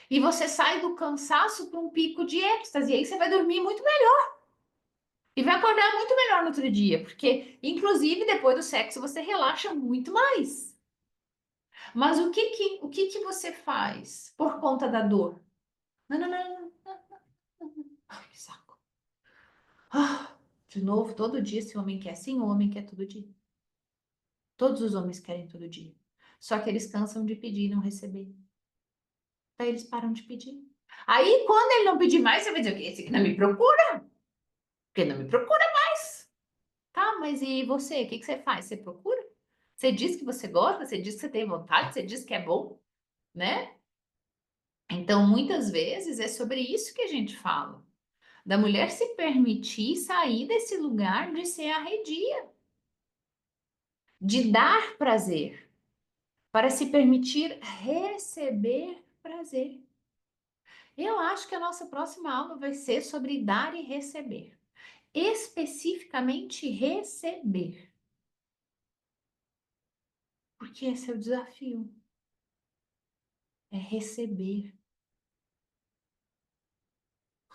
E você sai do cansaço para um pico de êxtase. E aí você vai dormir muito melhor. E vai acordar muito melhor no outro dia. Porque, inclusive, depois do sexo, você relaxa muito mais. Mas o que que você faz por conta da dor? Não, não, não, não. Ai, que saco. Ah, de novo, todo dia esse homem quer. Sim, o homem quer todo dia. Todos os homens querem todo dia. Só que eles cansam de pedir e não receber. Daí eles param de pedir. Aí, quando ele não pedir mais, você vai dizer o quê? Esse aqui não me procura. Porque não me procura mais. Tá, mas e você? O que você faz? Você procura? Você diz que você gosta? Você diz que você tem vontade? Você diz que é bom? Né? Então, muitas vezes é sobre isso que a gente fala. Da mulher se permitir sair desse lugar de ser arredia, de dar prazer, para se permitir receber prazer. Eu acho que a nossa próxima aula vai ser sobre dar e receber. Especificamente receber. Porque esse é o desafio. É receber.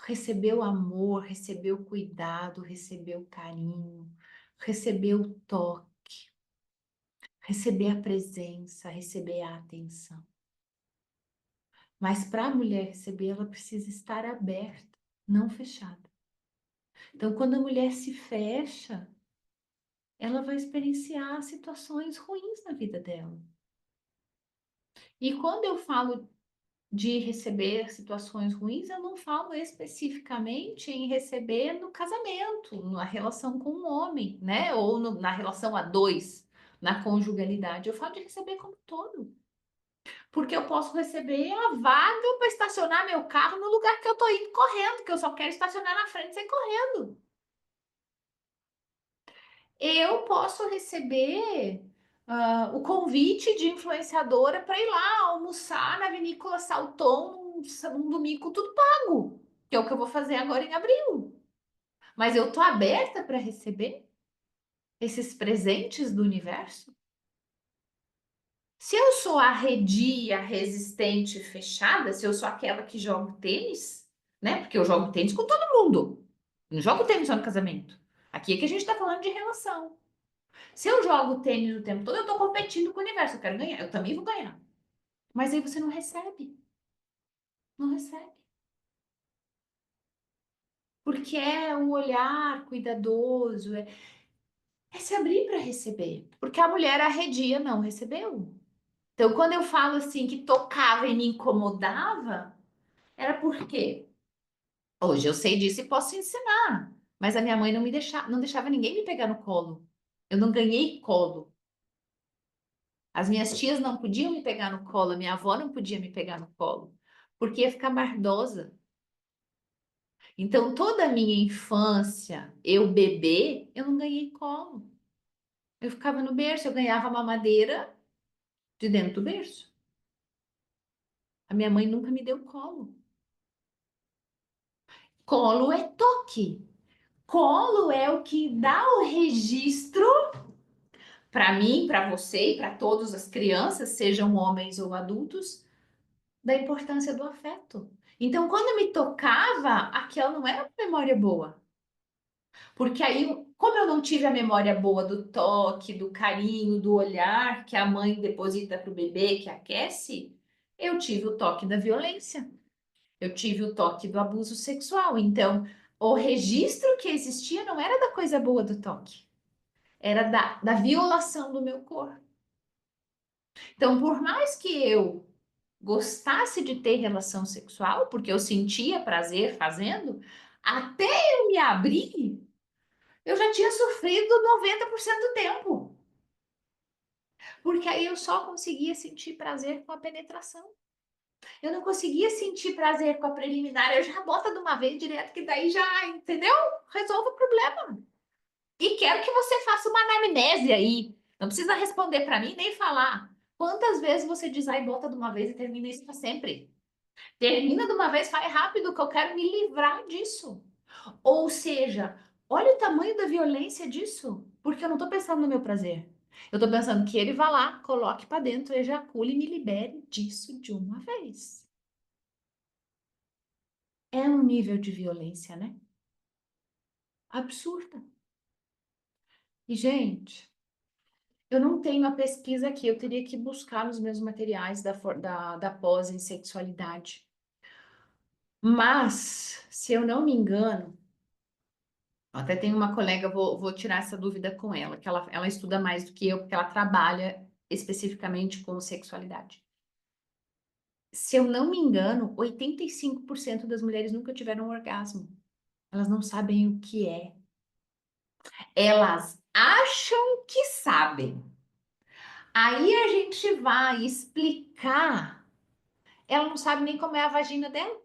Receber o amor, receber o cuidado, receber o carinho, receber o toque, receber a presença, receber a atenção. Mas para a mulher receber, ela precisa estar aberta, não fechada. Então, quando a mulher se fecha, ela vai experienciar situações ruins na vida dela. E quando eu falo de receber situações ruins, eu não falo especificamente em receber no casamento, na relação com um homem, né? Ou na relação a dois, na conjugalidade. Eu falo de receber como um todo. Porque eu posso receber a vaga para estacionar meu carro no lugar que eu tô indo correndo, que eu só quero estacionar na frente sem correndo. Eu posso receber o convite de influenciadora para ir lá almoçar na Vinícola Salton num domingo tudo pago, que é o que eu vou fazer agora em abril. Mas eu tô aberta para receber esses presentes do universo? Se eu sou arredia, resistente, fechada, se eu sou aquela que joga tênis, né? Porque eu jogo tênis com todo mundo. Não jogo tênis só no casamento. Aqui é que a gente tá falando de relação. Se eu jogo tênis o tempo todo, eu tô competindo com o universo. Eu quero ganhar. Eu também vou ganhar. Mas aí você não recebe. Não recebe. Porque é um olhar cuidadoso, é se abrir para receber. Porque a mulher arredia não recebeu. Então, quando eu falo assim que tocava e me incomodava, era porque hoje eu sei disso e posso ensinar. Mas a minha mãe não deixava ninguém me pegar no colo. Eu não ganhei colo. As minhas tias não podiam me pegar no colo, a minha avó não podia me pegar no colo, porque ia ficar mardosa. Então, toda a minha infância, eu bebê, eu não ganhei colo. Eu ficava no berço, eu ganhava mamadeira de dentro do berço. A minha mãe nunca me deu colo. Colo é toque. Colo é o que dá o registro para mim, para você e para todas as crianças, sejam homens ou adultos, da importância do afeto. Então, quando me tocava, aquela não era uma memória boa. Porque aí, como eu não tive a memória boa do toque, do carinho, do olhar que a mãe deposita para o bebê, que aquece, eu tive o toque da violência. Eu tive o toque do abuso sexual. Então, o registro que existia não era da coisa boa do toque, era da violação do meu corpo. Então, por mais que eu gostasse de ter relação sexual, porque eu sentia prazer fazendo, Até eu me abrir, eu já tinha sofrido 90% do tempo. Porque aí eu só conseguia sentir prazer com a penetração. Eu não conseguia sentir prazer com a preliminar, eu já bota de uma vez direto, que daí já, entendeu? Resolve o problema. E quero que você faça uma anamnese aí. Não precisa responder para mim nem falar. Quantas vezes você diz, ai, bota de uma vez e termina isso para sempre? Termina de uma vez, vai rápido, que eu quero me livrar disso. Ou seja, olha o tamanho da violência disso, porque eu não tô pensando no meu prazer. Eu tô pensando que ele vá lá, coloque para dentro, ejacule e me libere disso de uma vez. É um nível de violência, né? Absurda. E, gente, eu não tenho a pesquisa aqui, eu teria que buscar nos meus materiais da pós em sexualidade. Mas, se eu não me engano, até tenho uma colega, vou tirar essa dúvida com ela, que ela estuda mais do que eu, porque ela trabalha especificamente com sexualidade. Se eu não me engano, 85% das mulheres nunca tiveram orgasmo. Elas não sabem o que é. Elas acham que sabem. Aí a gente vai explicar. Ela não sabe nem como é a vagina dela.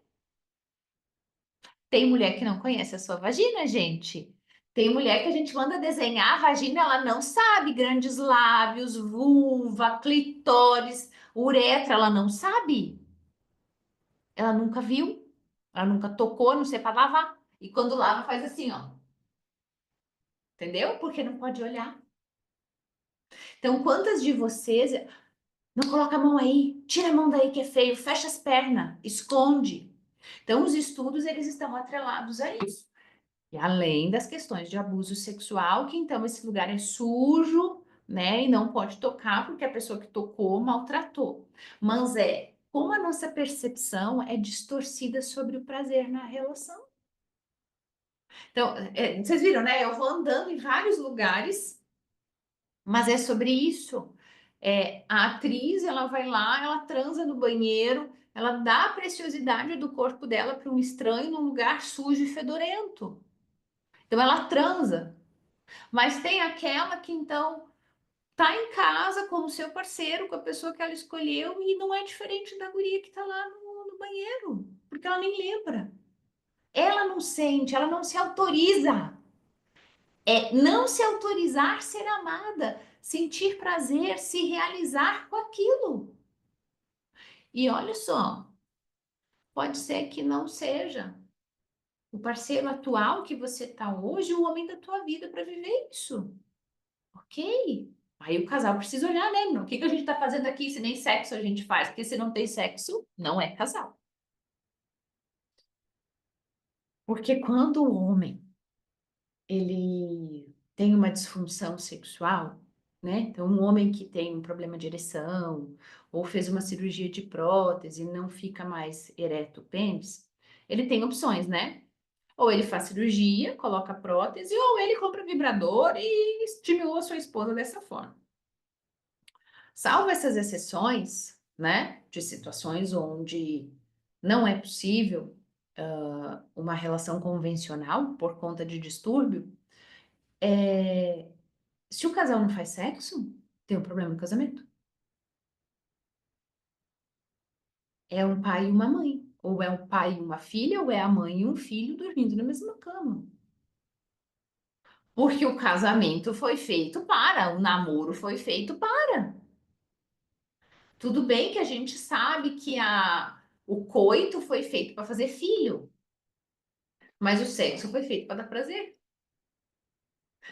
Tem mulher que não conhece a sua vagina, gente. Tem mulher que a gente manda desenhar a vagina, ela não sabe. Grandes lábios, vulva, clitóris, uretra, ela não sabe. Ela nunca viu, ela nunca tocou, não sei para lavar. E quando lava, faz assim, ó. Entendeu? Porque não pode olhar. Então, quantas de vocês não coloca a mão aí, tira a mão daí que é feio, fecha as pernas, esconde. Então, os estudos eles estão atrelados a isso. E além das questões de abuso sexual, que então esse lugar é sujo, né, e não pode tocar porque a pessoa que tocou maltratou. Mas é como a nossa percepção é distorcida sobre o prazer na relação. Então, vocês viram, né? Eu vou andando em vários lugares, mas é sobre isso. A atriz, ela vai lá, ela transa no banheiro, ela dá a preciosidade do corpo dela para um estranho num lugar sujo e fedorento. Então ela transa, mas tem aquela que então tá em casa com o seu parceiro, com a pessoa que ela escolheu e não é diferente da guria que tá lá no banheiro, porque ela nem lembra. Ela não sente, ela não se autoriza. É não se autorizar ser amada, sentir prazer, se realizar com aquilo. E olha só, pode ser que não seja o parceiro atual que você tá hoje, o homem da tua vida para viver isso. Ok? Aí o casal precisa olhar, né? O que que a gente tá fazendo aqui se nem sexo a gente faz? Porque se não tem sexo, não é casal. Porque quando o homem ele tem uma disfunção sexual, né? Então, um homem que tem um problema de ereção ou fez uma cirurgia de prótese e não fica mais ereto o pênis, ele tem opções, né? Ou ele faz cirurgia, coloca prótese, ou ele compra vibrador e estimula a sua esposa dessa forma. Salvo essas exceções, né, de situações onde não é possível uma relação convencional por conta de distúrbio, se o casal não faz sexo, tem um problema no casamento. É um pai e uma mãe, ou é um pai e uma filha, ou é a mãe e um filho dormindo na mesma cama. Porque o casamento foi feito para, o namoro foi feito para. Tudo bem que a gente sabe que o coito foi feito para fazer filho, mas o sexo foi feito para dar prazer.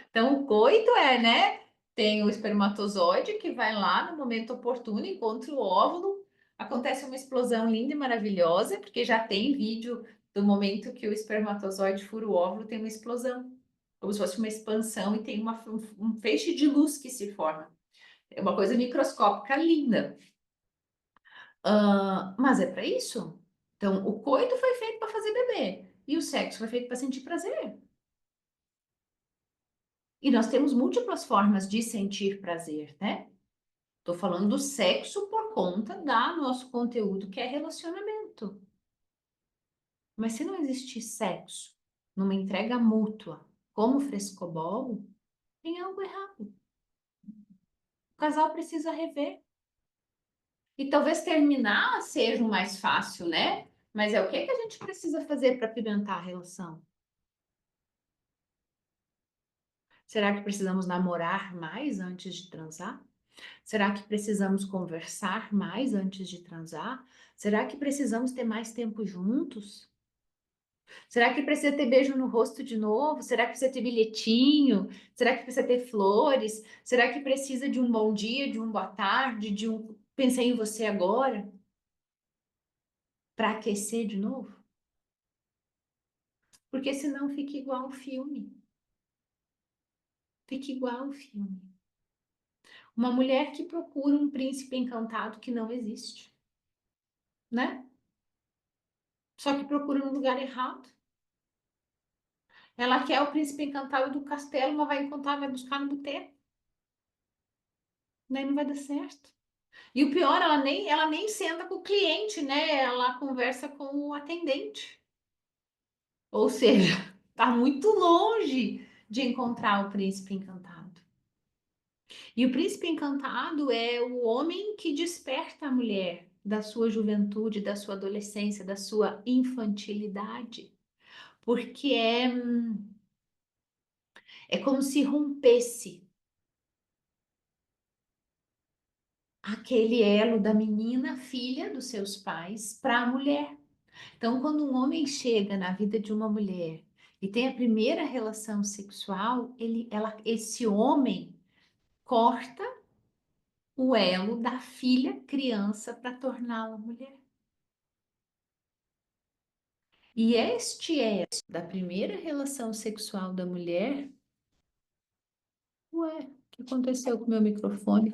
Então, o coito né? Tem o espermatozoide que vai lá no momento oportuno, encontra o óvulo, acontece uma explosão linda e maravilhosa, porque já tem vídeo do momento que o espermatozoide fura o óvulo, tem uma explosão, como se fosse uma expansão e tem um feixe de luz que se forma. É uma coisa microscópica linda. Mas é para isso. Então, o coito foi feito para fazer bebê e o sexo foi feito para sentir prazer. E nós temos múltiplas formas de sentir prazer, né? Tô falando do sexo por conta da nosso conteúdo que é relacionamento. Mas se não existir sexo, numa entrega mútua, como frescobol, tem algo errado. O casal precisa rever. E talvez terminar seja o mais fácil, né? Mas é o que que a gente precisa fazer para apimentar a relação? Será que precisamos namorar mais antes de transar? Será que precisamos conversar mais antes de transar? Será que precisamos ter mais tempo juntos? Será que precisa ter beijo no rosto de novo? Será que precisa ter bilhetinho? Será que precisa ter flores? Será que precisa de um bom dia, de um boa tarde, de um pensei em você agora para aquecer de novo? Porque senão fica igual o filme. Fica igual o filme. Uma mulher que procura um príncipe encantado que não existe, né? Só que procura no lugar errado. Ela quer o príncipe encantado do castelo, mas vai encontrar, vai buscar no boteco. Daí não vai dar certo. E o pior, ela nem senta com o cliente, né? Ela conversa com o atendente. Ou seja, tá muito longe de encontrar o príncipe encantado. E o príncipe encantado é o homem que desperta a mulher da sua juventude, da sua adolescência, da sua infantilidade. Porque é como se rompesse aquele elo da menina, filha dos seus pais, para a mulher. Então, quando um homem chega na vida de uma mulher e tem a primeira relação sexual, esse homem corta o elo da filha criança para torná-la mulher. E este elo da primeira relação sexual da mulher, ué, o que aconteceu com o meu microfone?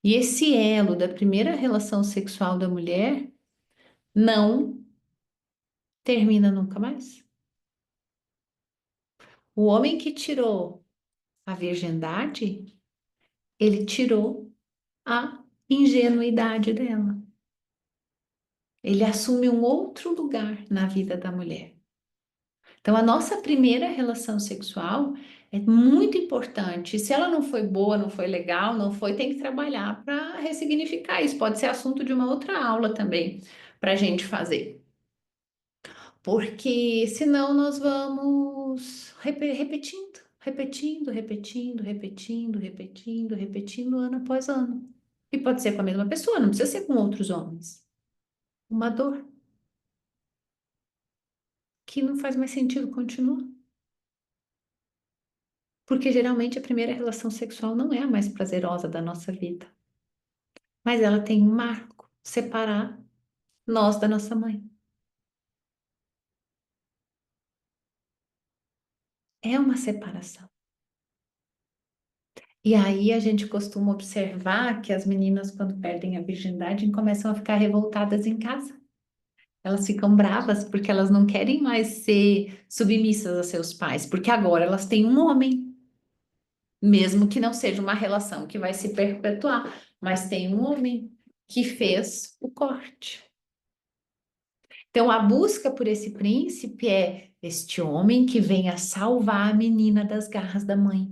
E esse elo da primeira relação sexual da mulher não termina nunca mais. O homem que tirou a virgindade, ele tirou a ingenuidade dela. Ele assume um outro lugar na vida da mulher. Então, a nossa primeira relação sexual é muito importante. Se ela não foi boa, não foi legal, não foi, tem que trabalhar para ressignificar. Isso pode ser assunto de uma outra aula também para a gente fazer. Porque senão nós vamos repetindo, repetindo, repetindo, repetindo, repetindo, repetindo ano após ano. E pode ser com a mesma pessoa, não precisa ser com outros homens. Uma dor que não faz mais sentido continuar. Porque geralmente a primeira relação sexual não é a mais prazerosa da nossa vida. Mas ela tem um marco, separar nós da nossa mãe. É uma separação. E aí a gente costuma observar que as meninas, quando perdem a virgindade, começam a ficar revoltadas em casa. Elas ficam bravas porque elas não querem mais ser submissas a seus pais, porque agora elas têm um homem, mesmo que não seja uma relação que vai se perpetuar, mas tem um homem que fez o corte. Então, a busca por esse príncipe é este homem que venha salvar a menina das garras da mãe.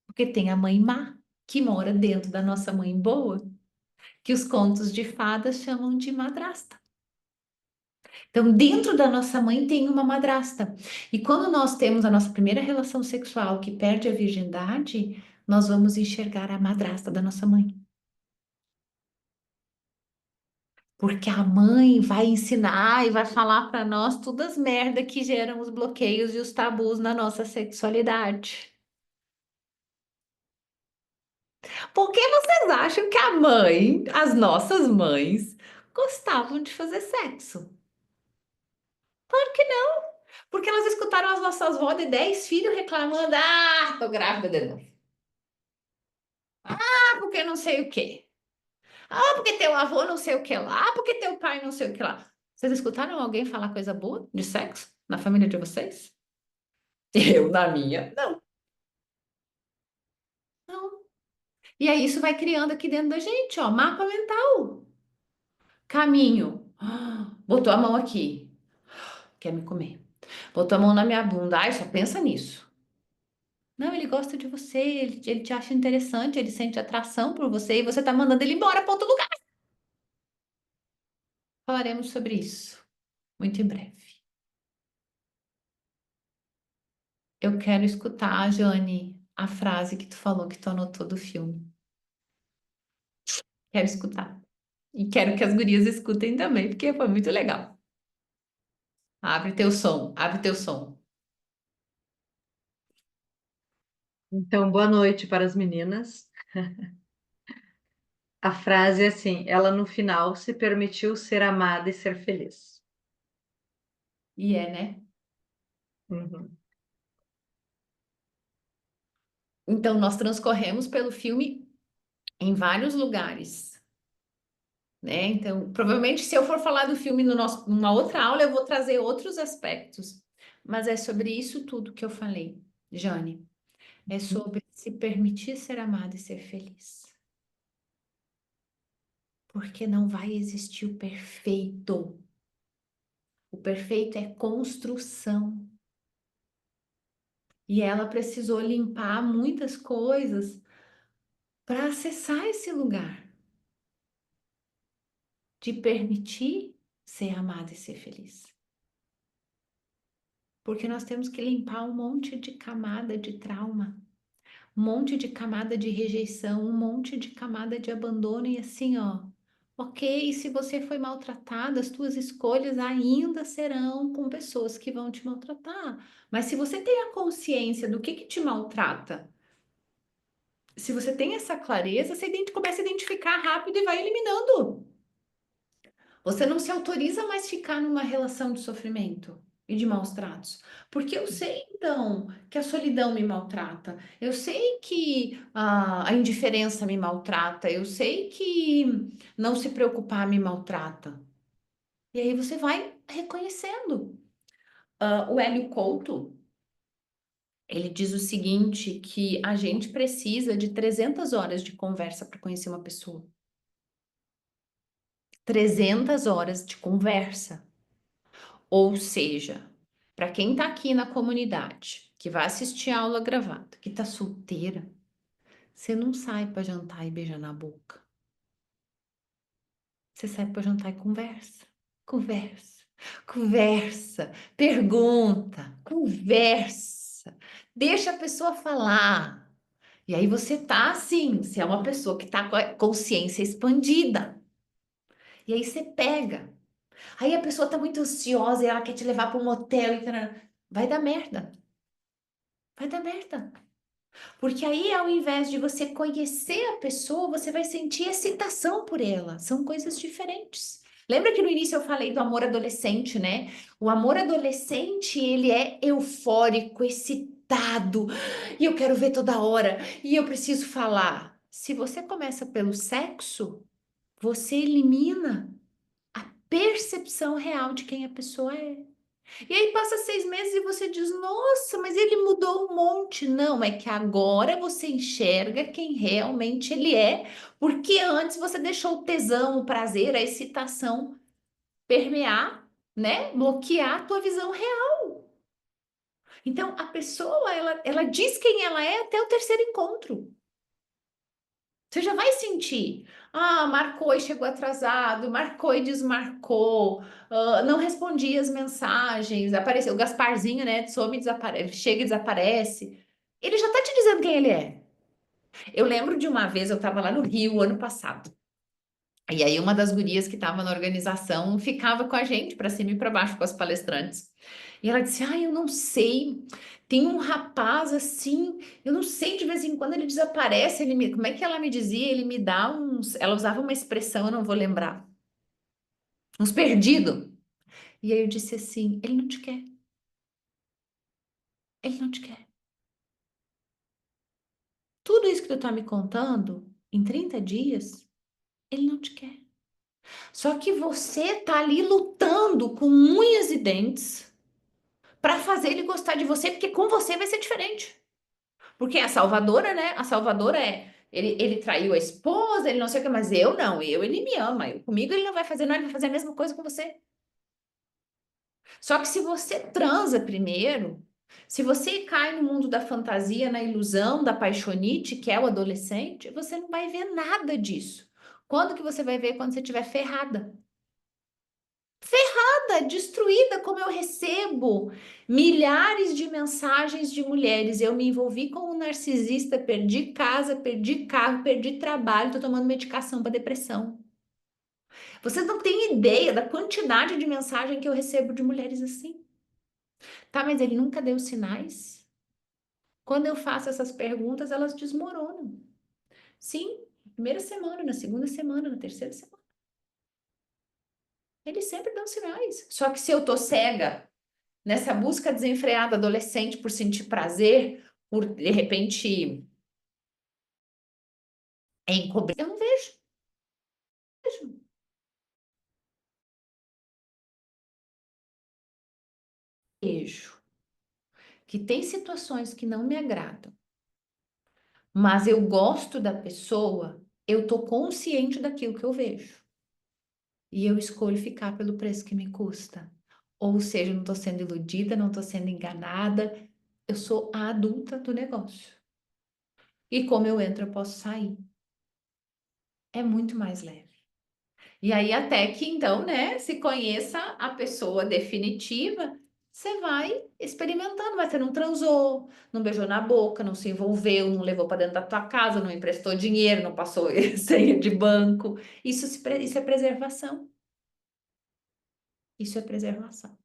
Porque tem a mãe má, que mora dentro da nossa mãe boa, que os contos de fadas chamam de madrasta. Então, dentro da nossa mãe tem uma madrasta. E quando nós temos a nossa primeira relação sexual que perde a virgindade, nós vamos enxergar a madrasta da nossa mãe. Porque a mãe vai ensinar e vai falar para nós todas as merda que geram os bloqueios e os tabus na nossa sexualidade. Por que vocês acham que a mãe, as nossas mães, gostavam de fazer sexo? Claro que não. Porque elas escutaram as nossas vozes de 10 filhos reclamando: ah, tô grávida de novo. Ah, porque não sei o quê. Ah, porque teu avô não sei o que lá. Ah, porque teu pai não sei o que lá. Vocês escutaram alguém falar coisa boa de sexo na família de vocês? Eu, na minha, não. Não. E aí isso vai criando aqui dentro da gente, ó, mapa mental. Caminho. Ah, botou a mão aqui. Quer me comer. Botou a mão na minha bunda. Ai, só pensa nisso. Não, ele gosta de você, ele te acha interessante, ele sente atração por você e você tá mandando ele embora para outro lugar. Falaremos sobre isso muito em breve. Eu quero escutar, Jane, a frase que tu falou que tu anotou do filme. Quero escutar. E quero que as gurias escutem também, porque foi muito legal. Abre teu som, abre teu som. Então, boa noite para as meninas. A frase é assim: ela no final se permitiu ser amada e ser feliz. E é, né? Uhum. Então, nós transcorremos pelo filme em vários lugares, né? Então, provavelmente, se eu for falar do filme no nosso, numa outra aula, eu vou trazer outros aspectos. Mas é sobre isso tudo que eu falei, Jane. É sobre se permitir ser amado e ser feliz. Porque não vai existir o perfeito. O perfeito é construção. E ela precisou limpar muitas coisas para acessar esse lugar de permitir ser amada e ser feliz. Porque nós temos que limpar um monte de camada de trauma, um monte de camada de rejeição, um monte de camada de abandono e assim, ó. Ok, se você foi maltratada, as tuas escolhas ainda serão com pessoas que vão te maltratar. Mas se você tem a consciência do que te maltrata, se você tem essa clareza, você começa a identificar rápido e vai eliminando. Você não se autoriza mais ficar numa relação de sofrimento e de maus tratos. Porque eu sei, então, que a solidão me maltrata. Eu sei que a indiferença me maltrata. Eu sei que não se preocupar me maltrata. E aí você vai reconhecendo. O Hélio Couto, ele diz o seguinte, que a gente precisa de 300 horas de conversa para conhecer uma pessoa. 300 horas de conversa. Ou seja, para quem está aqui na comunidade, que vai assistir a aula gravada, que está solteira, você não sai para jantar e beijar na boca. Você sai para jantar e conversa. Conversa. Conversa. Pergunta. Conversa. Deixa a pessoa falar. E aí você tá assim, você é uma pessoa que tá com a consciência expandida. E aí você pega. Aí a pessoa tá muito ansiosa e ela quer te levar para um motel e tarará. Vai dar merda. Vai dar merda. Porque aí, ao invés de você conhecer a pessoa, você vai sentir excitação por ela. São coisas diferentes. Lembra que no início eu falei do amor adolescente, né? O amor adolescente, ele é eufórico, excitado, e eu quero ver toda hora, e eu preciso falar. Se você começa pelo sexo, você elimina a percepção real de quem a pessoa é. E aí passa 6 meses e você diz, nossa, mas ele mudou um monte. Não, é que agora você enxerga quem realmente ele é, porque antes você deixou o tesão, o prazer, a excitação permear, né? Bloquear a tua visão real. Então, a pessoa, ela diz quem ela é até o terceiro encontro. Você já vai sentir. Ah, marcou e chegou atrasado, marcou e desmarcou, não respondi as mensagens, apareceu o Gasparzinho, né? Some e desaparece, chega e desaparece. Ele já tá te dizendo quem ele é. Eu lembro de uma vez, eu tava lá no Rio, ano passado. E aí, uma das gurias que estava na organização ficava com a gente para cima e para baixo com as palestrantes. E ela disse: Ah, eu não sei, tem um rapaz assim, eu não sei, de vez em quando ele desaparece. Como é que ela me dizia? Ele me dá uns. Ela usava uma expressão, eu não vou lembrar, uns perdidos. E aí eu disse assim: Ele não te quer, ele não te quer. Tudo isso que tu tá me contando, em 30 dias, ele não te quer. Só que você tá ali lutando com unhas e dentes para fazer ele gostar de você, porque com você vai ser diferente. Porque a salvadora, né? A salvadora é. Ele traiu a esposa, ele não sei o que, mas eu não, ele me ama. Comigo ele não vai fazer, não, ele vai fazer a mesma coisa com você. Só que se você transa primeiro, se você cai no mundo da fantasia, na ilusão, da paixonite, que é o adolescente, você não vai ver nada disso. Quando que você vai ver? Quando você estiver ferrada. Destruída, como eu recebo milhares de mensagens de mulheres. Eu me envolvi com um narcisista, perdi casa, perdi carro, perdi trabalho, tô tomando medicação para depressão. Vocês não têm ideia da quantidade de mensagem que eu recebo de mulheres assim. Tá, mas ele nunca deu sinais? Quando eu faço essas perguntas, elas desmoronam. Sim, na primeira semana, na segunda semana, na terceira semana. Eles sempre dão sinais. Só que se eu tô cega nessa busca desenfreada adolescente por sentir prazer, por de repente encobrir, eu não vejo. Vejo que tem situações que não me agradam, mas eu gosto da pessoa, eu tô consciente daquilo que eu vejo. E eu escolho ficar pelo preço que me custa. Ou seja, eu não estou sendo iludida, não estou sendo enganada. Eu sou a adulta do negócio. E como eu entro, eu posso sair. É muito mais leve. E aí, até que então, né, se conheça a pessoa definitiva, você vai experimentando, mas você não transou, não beijou na boca, não se envolveu, não levou para dentro da tua casa, não emprestou dinheiro, não passou senha de banco. Isso é preservação. Isso é preservação.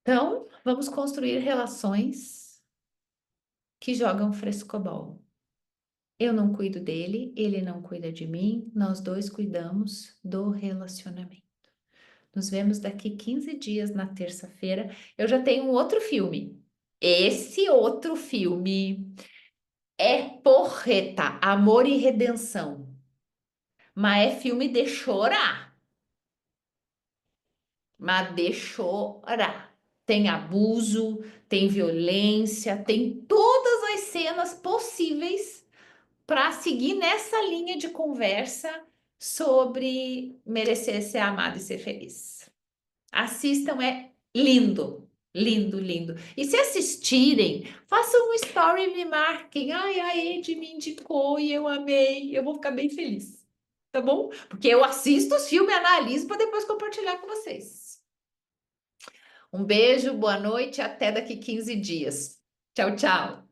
Então, vamos construir relações que jogam frescobol. Eu não cuido dele, ele não cuida de mim, nós dois cuidamos do relacionamento. Nos vemos daqui 15 dias na terça-feira. Eu já tenho um outro filme. Esse outro filme é porreta, Amor e Redenção. Mas é filme de chorar. Mas de chorar. Tem abuso, tem violência, tem todas as cenas possíveis para seguir nessa linha de conversa sobre merecer ser amado e ser feliz. Assistam, é lindo, lindo, lindo. E se assistirem, façam um story e me marquem. Ai, a Ed me indicou e eu amei. Eu vou ficar bem feliz. Tá bom? Porque eu assisto os filmes, analiso para depois compartilhar com vocês. Um beijo, boa noite, até daqui 15 dias. Tchau, tchau.